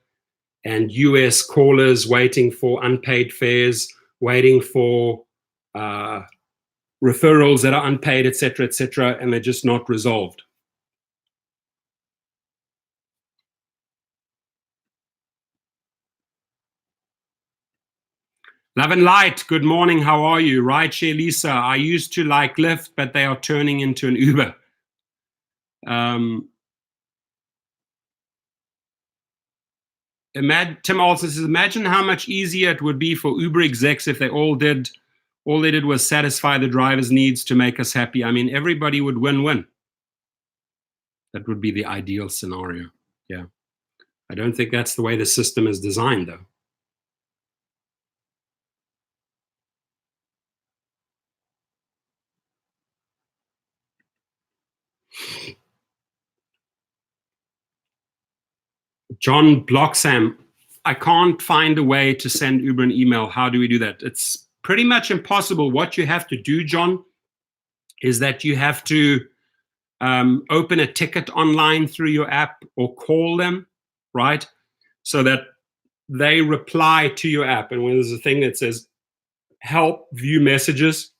and US callers waiting for unpaid fares, waiting for referrals that are unpaid, et cetera, and they're just not resolved. Love and light, good morning, how are you? Rideshare Lisa, I used to like Lyft, but they are turning into an Uber. Tim also says, imagine how much easier it would be for Uber execs if all they did was satisfy the driver's needs to make us happy. I mean, everybody would win-win. That would be the ideal scenario. Yeah. I don't think that's the way the system is designed, though. John Blocksam, I can't find a way to send Uber an email. How do we do that? It's pretty much impossible. What you have to do, John, is that you have to open a ticket online through your app or call them, right? So that they reply to your app. And when there's a thing that says help view messages,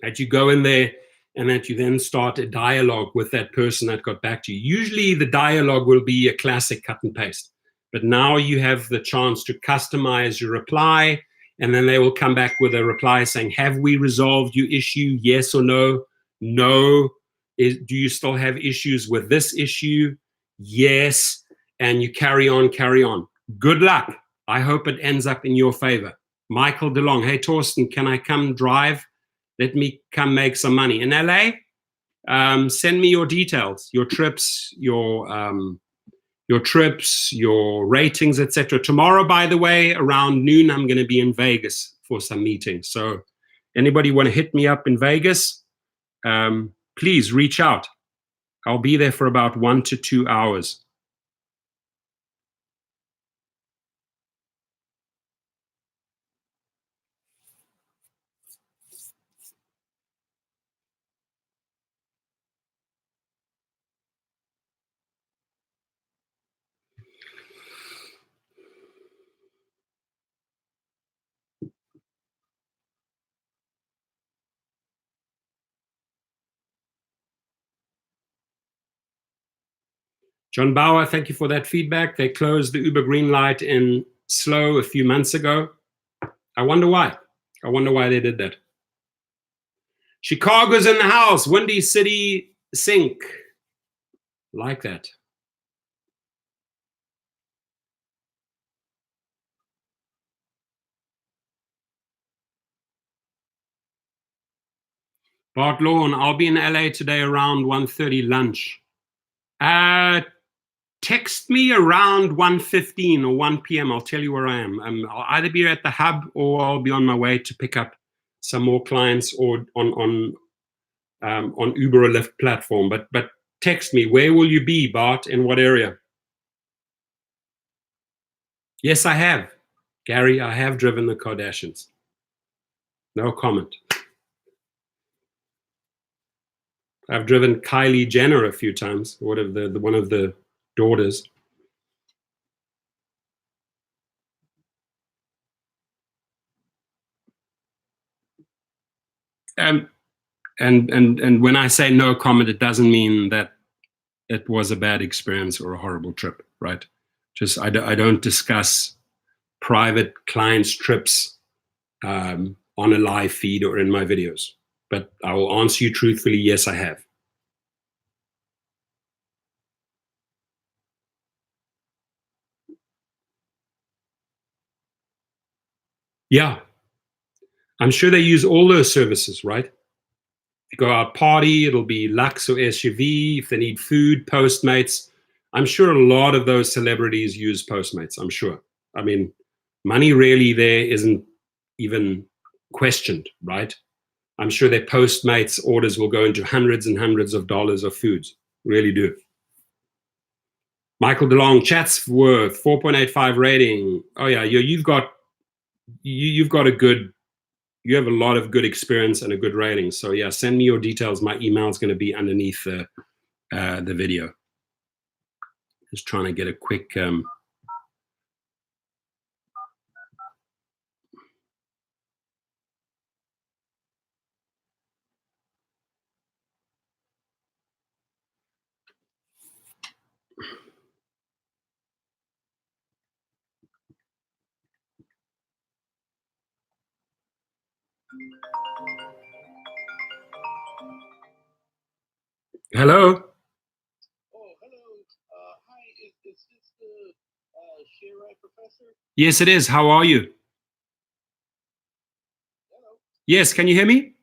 that you go in there and that you then start a dialogue with that person that got back to you. Usually the dialogue will be a classic cut and paste, but now you have the chance to customize your reply, and then they will come back with a reply saying, have we resolved your issue? Yes or no? No. Do you still have issues with this issue? Yes. And you carry on. Good luck. I hope it ends up in your favor. Michael DeLong, hey, Torsten, can I come drive? Let me come make some money. In LA, send me your details, your trips, your ratings, etc. Tomorrow, by the way, around noon, I'm going to be in Vegas for some meetings. So anybody want to hit me up in Vegas, please reach out. I'll be there for about 1 to 2 hours. John Bauer, thank you for that feedback. They closed the Uber green light in Slow a few months ago. I wonder why. I wonder why they did that. Chicago's in the house. Windy City Sink. Like that. Bart Lawn, I'll be in LA today around 1:30 lunch. Text me around 1:15 or 1 p.m. I'll tell you where I am. I'll either be at the hub or I'll be on my way to pick up some more clients or on Uber or Lyft platform. But text me. Where will you be, Bart? In what area? Yes, I have. Gary, I have driven the Kardashians. No comment. I've driven Kylie Jenner a few times, one of the daughters. And when I say no comment, it doesn't mean that it was a bad experience or a horrible trip, right? Just I don't discuss private clients' trips on a live feed or in my videos. But I will answer you truthfully, yes, I have. Yeah, I'm sure they use all those services, right? If you go out party, it'll be Lux or SUV. If they need food, Postmates. I'm sure a lot of those celebrities use Postmates, I'm sure. I mean, money really there isn't even questioned, right? I'm sure their Postmates orders will go into hundreds and hundreds of dollars of foods. Really do. Michael DeLong, Chatsworth, 4.85 rating. Oh yeah, you've got a good, you have a lot of good experience and a good rating. So yeah, send me your details. My email is going to be underneath the video. Just trying to get a quick. Hello. Oh, hello. Hi, is this the Share Professor? Yes, it is. How are you? Hello. Yes, can you hear me?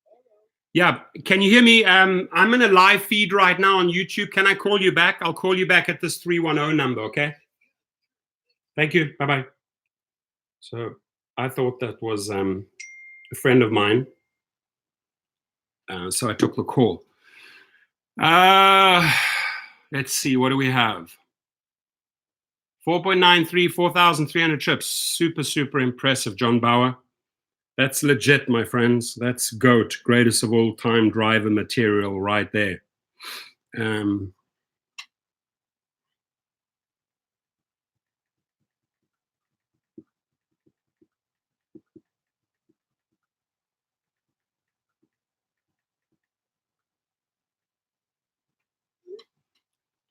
Hello. Yeah, can you hear me? I'm in a live feed right now on YouTube. Can I call you back? I'll call you back at this 310 number, okay? Thank you. Bye-bye. So I thought that was a friend of mine. So I took the call. Let's see, what do we have? 4.93, 4,300 trips. Super, super impressive, John Bauer. That's legit, my friends. That's GOAT, greatest of all time driver material right there.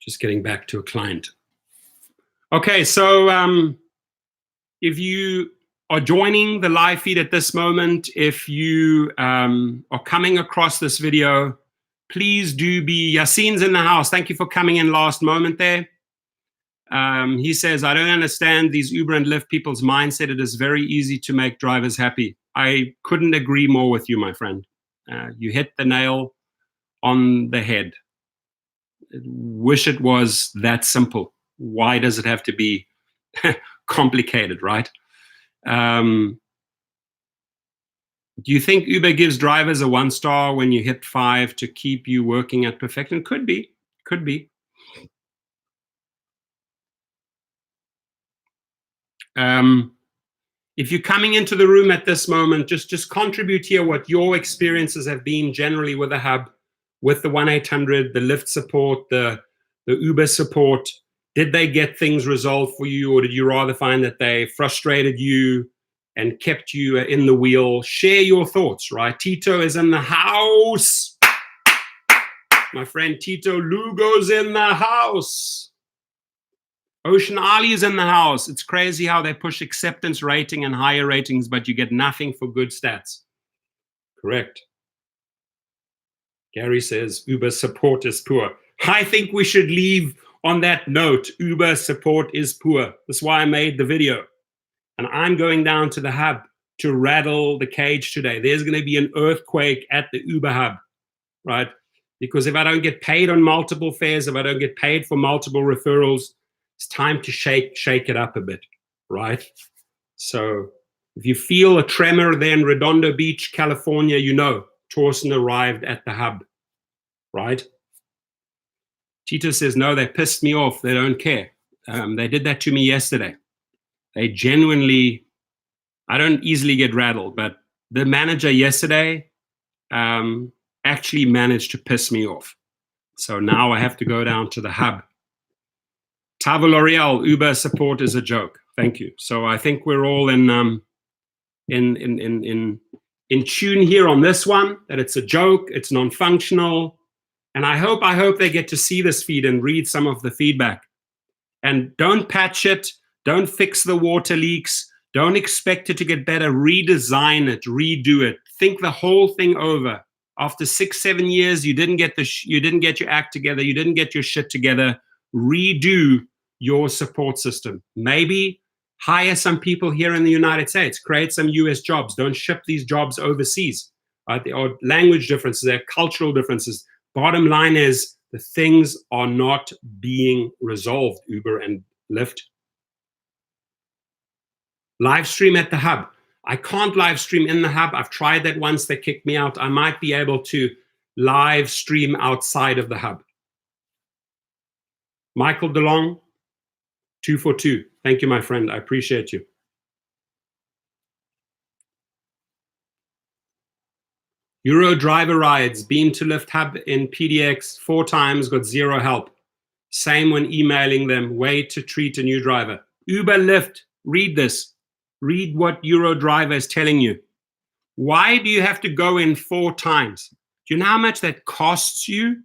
Just getting back to a client. Okay, so if you are joining the live feed at this moment, if you are coming across this video, please do be, Yassine's in the house. Thank you for coming in last moment there. He says, I don't understand these Uber and Lyft people's mindset. It is very easy to make drivers happy. I couldn't agree more with you, my friend. You hit the nail on the head. Wish it was that simple. Why does it have to be complicated, right? Do you think Uber gives drivers a 1-star when you hit 5 to keep you working at perfection? Could be. If you're coming into the room at this moment, just contribute here what your experiences have been generally with the hub, with the 1-800, the Lyft support, the Uber support. Did they get things resolved for you, or did you rather find that they frustrated you and kept you in the wheel? Share your thoughts, right? Tito is in the house. My friend Tito Lugo's in the house. Ocean Ali is in the house. It's crazy how they push acceptance rating and higher ratings, but you get nothing for good stats. Correct. Gary says Uber support is poor. I think we should leave on that note. Uber support is poor. That's why I made the video. And I'm going down to the hub to rattle the cage today. There's going to be an earthquake at the Uber hub, right? Because if I don't get paid on multiple fares, if I don't get paid for multiple referrals, it's time to shake it up a bit, right? So if you feel a tremor there in Redondo Beach, California, you know Torsten arrived at the hub, right? Tito says, no, they pissed me off. They don't care. They did that to me yesterday. They genuinely, I don't easily get rattled, but the manager yesterday actually managed to piss me off. So now I have to go down to the hub. Tavo L'Oreal, Uber support is a joke. Thank you. So I think we're all in tune here on this one, that it's a joke, it's non-functional. And I hope they get to see this feed and read some of the feedback. And don't patch it, don't fix the water leaks, don't expect it to get better, redesign it, redo it. Think the whole thing over. After 6-7 years, you didn't get your act together, you didn't get your shit together. Redo your support system. Maybe Hire some people here in the United States. Create some US jobs. Don't ship these jobs overseas. Right? There are language differences. There are cultural differences. Bottom line is the things are not being resolved, Uber and Lyft. Live stream at the hub. I can't live stream in the hub. I've tried that once. They kicked me out. I might be able to live stream outside of the hub. Michael DeLong, 242. Thank you, my friend. I appreciate you. Euro driver rides, been to Lyft hub in PDX 4 times, got 0 help. Same when emailing them, way to treat a new driver. Uber, Lyft, read this. Read what Euro driver is telling you. Why do you have to go in 4 times? Do you know how much that costs you?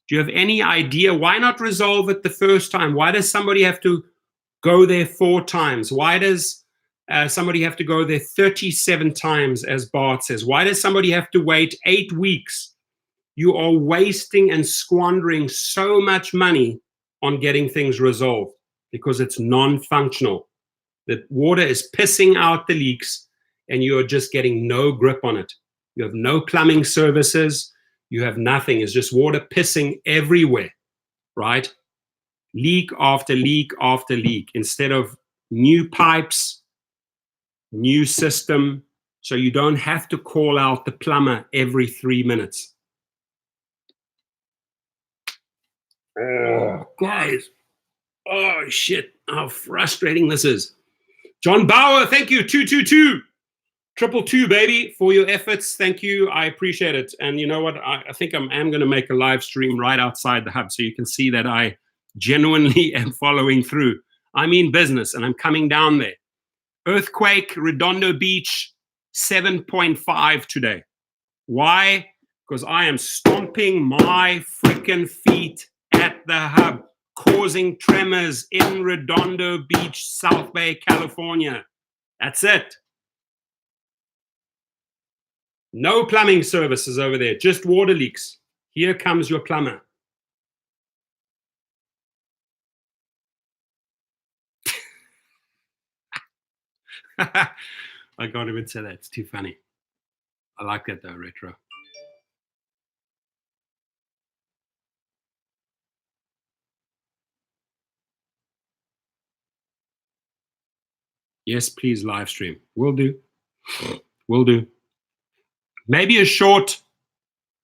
Do you have any idea? Why not resolve it the first time? Why does somebody have to go there 4 times? Why does somebody have to go there 37 times, as Bart says? Why does somebody have to wait 8 weeks? You are wasting and squandering so much money on getting things resolved because it's non-functional. The water is pissing out the leaks and you are just getting no grip on it. You have no plumbing services. You have nothing. It's just water pissing everywhere, right? Leak after leak after leak. Instead of new pipes, new system, so you don't have to call out the plumber every 3 minutes. Oh, guys. Oh, shit. How frustrating this is. John Bauer, thank you. 222. 222, baby, for your efforts. Thank you. I appreciate it. And you know what? I think I'm going to make a live stream right outside the hub so you can see that I genuinely am following through. I mean business, and I'm coming down there. Earthquake, Redondo Beach, 7.5 today. Why? Because I am stomping my freaking feet at the hub, causing tremors in Redondo Beach, South Bay, California. That's it. No plumbing services over there, just water leaks. Here comes your plumber. I can't even say that. It's too funny. I like that though, retro. Yes, please live stream. Will do. Will do. Maybe a short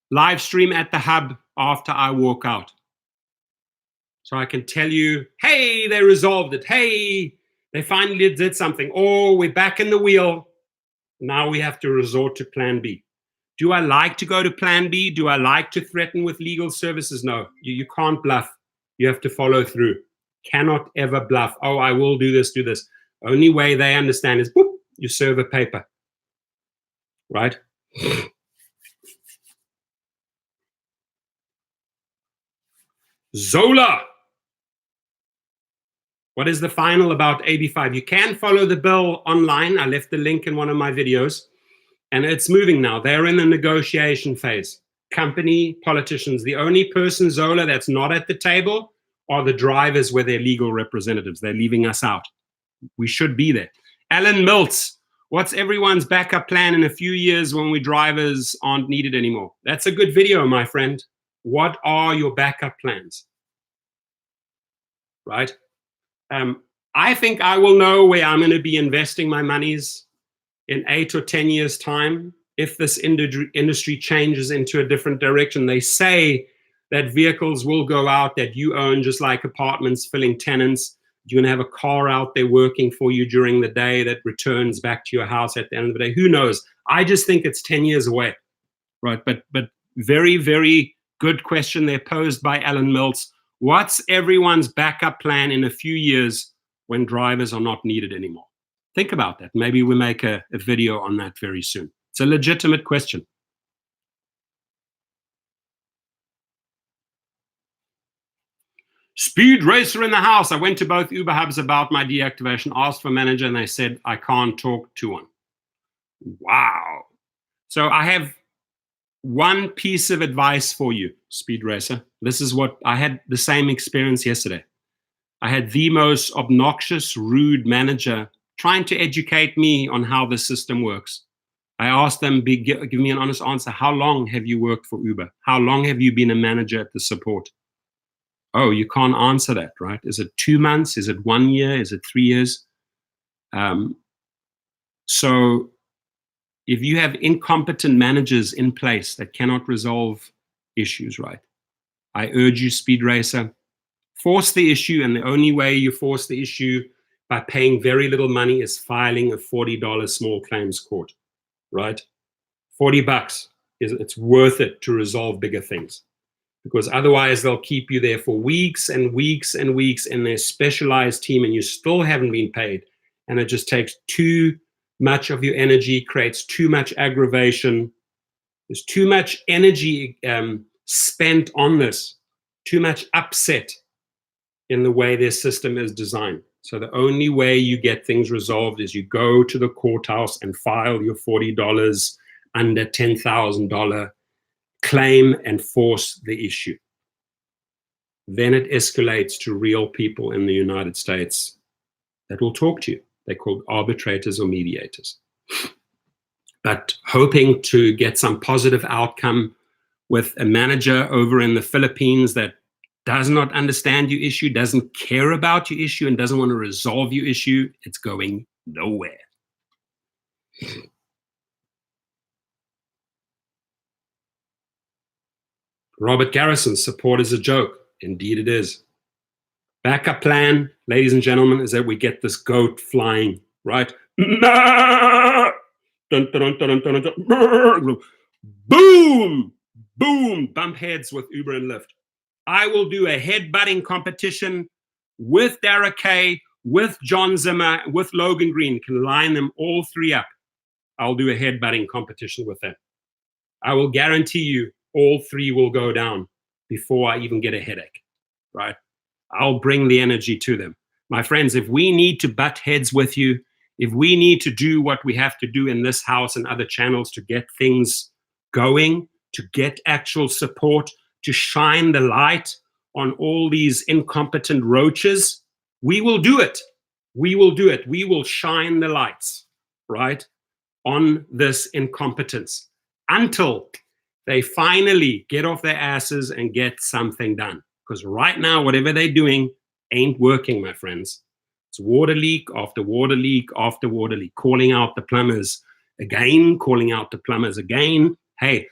live stream at the hub after I walk out. So I can tell you, hey, they resolved it. Hey, they finally did something. Oh, we're back in the wheel. Now we have to resort to plan B. Do I like to go to plan B? Do I like to threaten with legal services? No, you can't bluff. You have to follow through. Cannot ever bluff. Oh, I will do this, do this. Only way they understand is, whoop, you serve a paper. Right? Zola. What is the final about AB5? You can follow the bill online. I left the link in one of my videos. And it's moving now. They're in the negotiation phase. Company, politicians. The only person, Zola, that's not at the table are the drivers with their legal representatives. They're leaving us out. We should be there. Alan Miltz. What's everyone's backup plan in a few years when we drivers aren't needed anymore? That's a good video, my friend. What are your backup plans? Right? I think I will know where I'm going to be investing my monies in 8 or 10 years' time if this industry changes into a different direction. They say that vehicles will go out that you own, just like apartments filling tenants. You're going to have a car out there working for you during the day that returns back to your house at the end of the day. Who knows? I just think it's 10 years away, right? But very, very good question there posed by Alan Miltz. What's everyone's backup plan in a few years when drivers are not needed anymore? Think about that. Maybe we make a video on that very soon. It's a legitimate question. Speed Racer in the house. I went to both Uber hubs about my deactivation, asked for manager, and they said I can't talk to one. Wow. So I have one piece of advice for you, Speed Racer. This is what I had the same experience yesterday. I had the most obnoxious, rude manager trying to educate me on how the system works. I asked them, give me an honest answer. How long have you worked for Uber? How long have you been a manager at the support? Oh, you can't answer that, right? Is it 2 months? Is it 1 year? Is it 3 years? So if you have incompetent managers in place that cannot resolve issues, right? I urge you, Speed Racer, force the issue, and the only way you force the issue by paying very little money is filing a $40 small claims court, right? $40 it's worth it to resolve bigger things, because otherwise they'll keep you there for weeks and weeks and weeks in their specialized team, and you still haven't been paid, and it just takes too much of your energy, creates too much aggravation. There's too much energy spent on this, too much upset in the way their system is designed. So the only way you get things resolved is you go to the courthouse and file your $40 under $10,000 claim and force the issue. Then it escalates to real people in the United States that will talk to you. They're called arbitrators or mediators. But hoping to get some positive outcome with a manager over in the Philippines that does not understand your issue, doesn't care about your issue, and doesn't want to resolve your issue, it's going nowhere. Robert Garrison, support is a joke. Indeed it is. Backup plan, ladies and gentlemen, is that we get this goat flying, right? Boom! Boom! Bump heads with Uber and Lyft. I will do a headbutting competition with Derek Kay, with John Zimmer, with Logan Green. Can line them all three up. I'll do a headbutting competition with them. I will guarantee you all three will go down before I even get a headache, right? I'll bring the energy to them. My friends, if we need to butt heads with you, if we need to do what we have to do in this house and other channels to get things going, to get actual support, to shine the light on all these incompetent roaches, we will do it. We will do it. We will shine the lights, right, on this incompetence until they finally get off their asses and get something done. Because right now, whatever they're doing ain't working, my friends. It's water leak after water leak after water leak, calling out the plumbers again, calling out the plumbers again. Hey,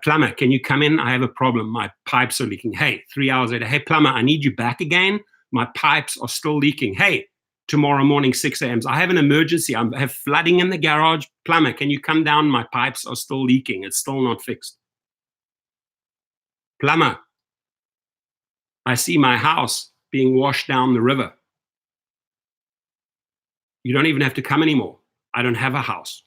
plumber, can you come in? I have a problem. My pipes are leaking. Hey, 3 hours later, hey, plumber, I need you back again. My pipes are still leaking. Hey, tomorrow morning, 6 a.m. I have an emergency. I have flooding in the garage. Plumber, can you come down? My pipes are still leaking. It's still not fixed. Plumber, I see my house being washed down the river. You don't even have to come anymore. I don't have a house.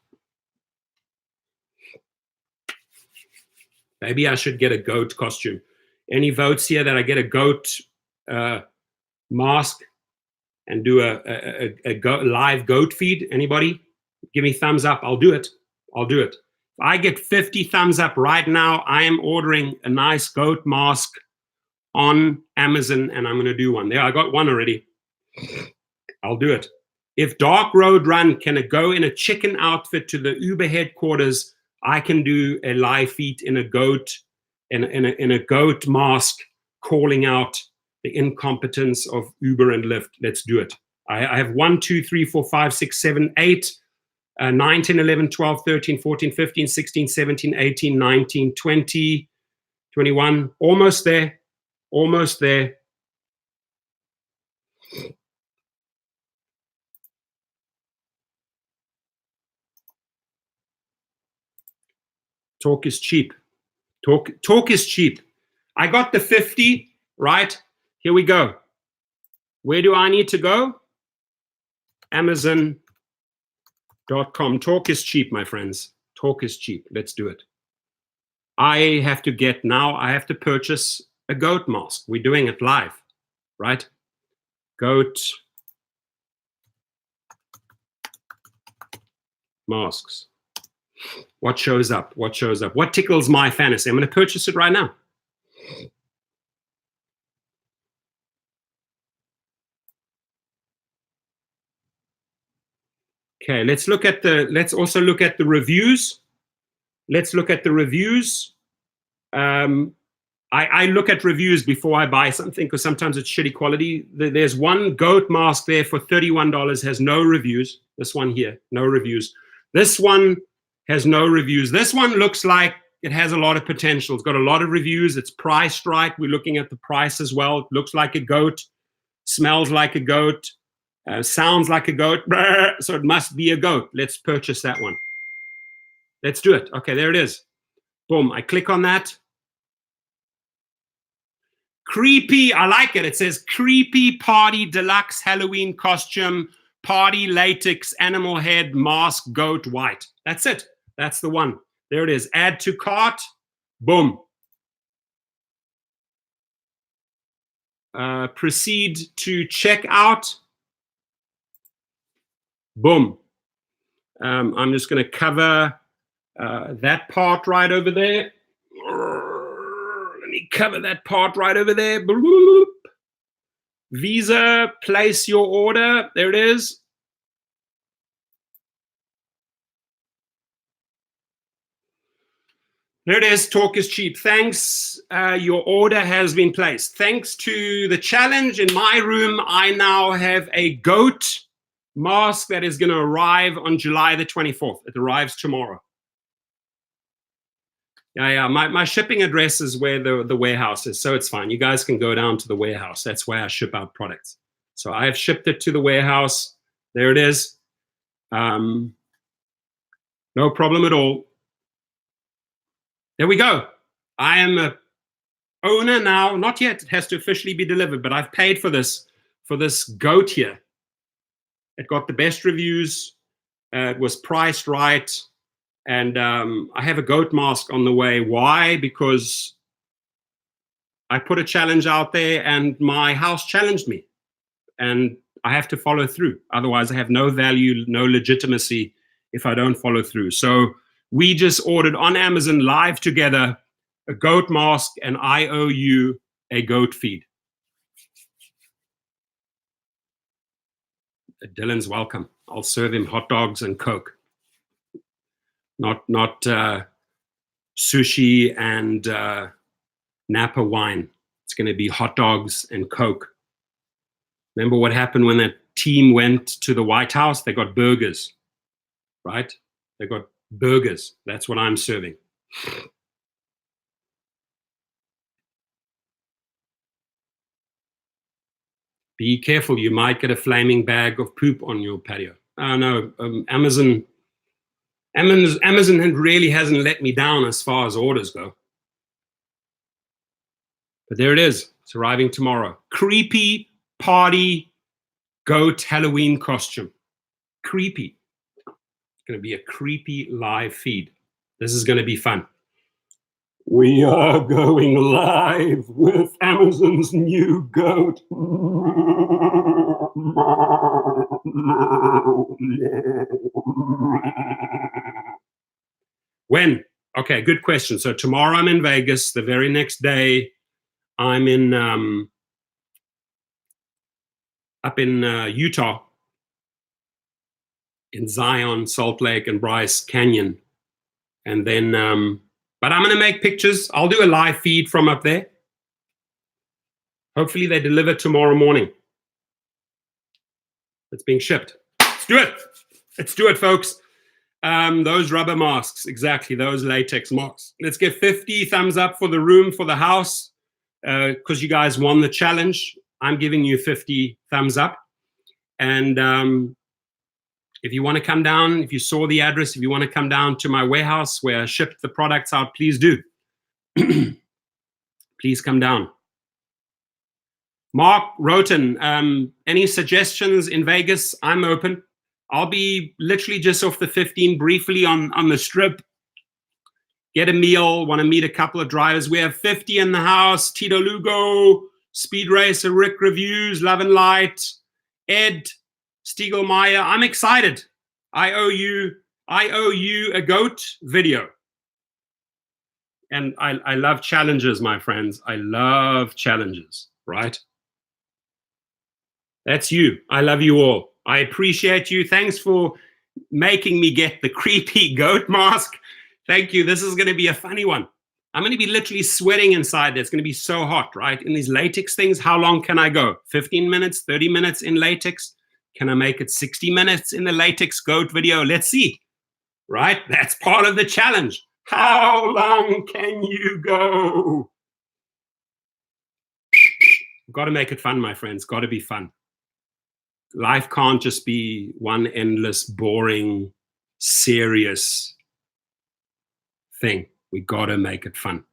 Maybe I should get a goat costume. Any votes here that I get a goat mask and do a live goat feed? Anybody? Give me thumbs up. I'll do it. I'll do it. If I get 50 thumbs up right now, I am ordering a nice goat mask on Amazon, and I'm going to do one. There, I got one already. I'll do it. If Dark Road Run can go in a chicken outfit to the Uber headquarters, I can do a live feed in a goat, in a goat mask, calling out the incompetence of Uber and Lyft. Let's do it. I have 1, 2, 3, 4, 5, 6, 7, 8, 9, 10, 11, 12, 13, 14, 15, 16, 17, 18, 19, 20, 21. Almost there. Almost there. Talk is cheap. Talk is cheap. I got the 50, right? Here we go. Where do I need to go? Amazon.com. Talk is cheap, my friends. Talk is cheap. Let's do it. I have to purchase a goat mask. We're doing it live, right? Goat masks. What shows up? What shows up? What tickles my fantasy? I'm going to purchase it right now. Okay, let's also look at the reviews. Let's look at the reviews. I look at reviews before I buy something because sometimes it's shitty quality. There's one goat mask there for $31, has no reviews. This one here, no reviews. This one has no reviews. This one looks like it has a lot of potential. It's got a lot of reviews. It's priced right. We're looking at the price as well. It looks like a goat, smells like a goat, sounds like a goat. So it must be a goat. Let's purchase that one. Let's do it. Okay, there it is. Boom, I click on that. Creepy, I like it. It says creepy party deluxe Halloween costume, party latex, animal head, mask, goat, white. That's it. That's the one. There it is. Add to cart. Boom. Proceed to checkout. Boom. I'm just going to cover that part right over there. Let me cover that part right over there. Bloop. Visa, place your order. There it is. There it is. Talk is cheap. Thanks. Your order has been placed. Thanks to the challenge in my room, I now have a goat mask that is going to arrive on July the 24th. It arrives tomorrow. Yeah. My shipping address is where the warehouse is, so it's fine. You guys can go down to the warehouse. That's where I ship out products. So I have shipped it to the warehouse. There it is. No problem at all. There we go. I am a owner now. Not yet. It has to officially be delivered, but I've paid for this goat here. It got the best reviews. It was priced right. And I have a goat mask on the way. Why? Because I put a challenge out there and my house challenged me. And I have to follow through. Otherwise, I have no value, no legitimacy if I don't follow through. So we just ordered on Amazon live together a goat mask, and I owe you a goat feed. Dylan's welcome. I'll serve him hot dogs and Coke. Not sushi and Napa wine. It's going to be hot dogs and Coke. Remember what happened when that team went to the White House? They got burgers, right? They got burgers. That's what I'm serving. Be careful. You might get a flaming bag of poop on your patio. No, Amazon really hasn't let me down as far as orders go. But there it is. It's arriving tomorrow. Creepy party goat Halloween costume. Creepy. It's going to be a creepy live feed. This is going to be fun. We are going live with Amazon's new goat. When? Okay, good question. So tomorrow I'm in Vegas. The very next day I'm in up in Utah, in Zion, Salt Lake, and Bryce Canyon. And then, but I'm going to make pictures. I'll do a live feed from up there. Hopefully they deliver tomorrow morning. It's being shipped. Let's do it. Let's do it, folks. Those rubber masks, exactly, those latex masks. Let's get 50 thumbs up for the room, for the house, because you guys won the challenge. I'm giving you 50 thumbs up. And if you want to come down, if you saw the address, if you want to come down to my warehouse where I shipped the products out, please do. Please come down. Mark Roten, any suggestions in Vegas? I'm open. I'll be literally just off the 15 briefly on the strip. Get a meal, want to meet a couple of drivers. We have 50 in the house. Tito Lugo, Speed Racer, Rick Reviews, Love and Light, Ed, Stiegelmeyer. I'm excited. I owe you a goat video. And I love challenges, my friends. I love challenges, right? That's you. I love you all. I appreciate you. Thanks for making me get the creepy goat mask. Thank you. This is going to be a funny one. I'm going to be literally sweating inside. It's going to be so hot, right? In these latex things, how long can I go? 15 minutes, 30 minutes in latex? Can I make it 60 minutes in the latex goat video? Let's see, right? That's part of the challenge. How long can you go? Got to make it fun, my friends. Got to be fun. Life can't just be one endless, boring, serious thing. We got to make it fun.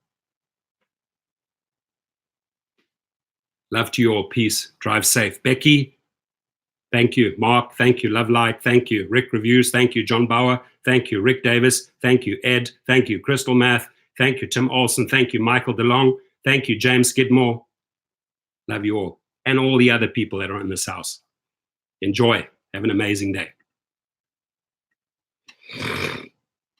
Love to you all. Peace. Drive safe. Becky, thank you. Mark, thank you. Love Light, thank you. Rick Reviews, thank you. John Bauer, thank you. Rick Davis, thank you. Ed, thank you. Crystal Math, thank you. Tim Olson, thank you. Michael DeLong, thank you. James Skidmore, love you all. And all the other people that are in this house. Enjoy. Have an amazing day.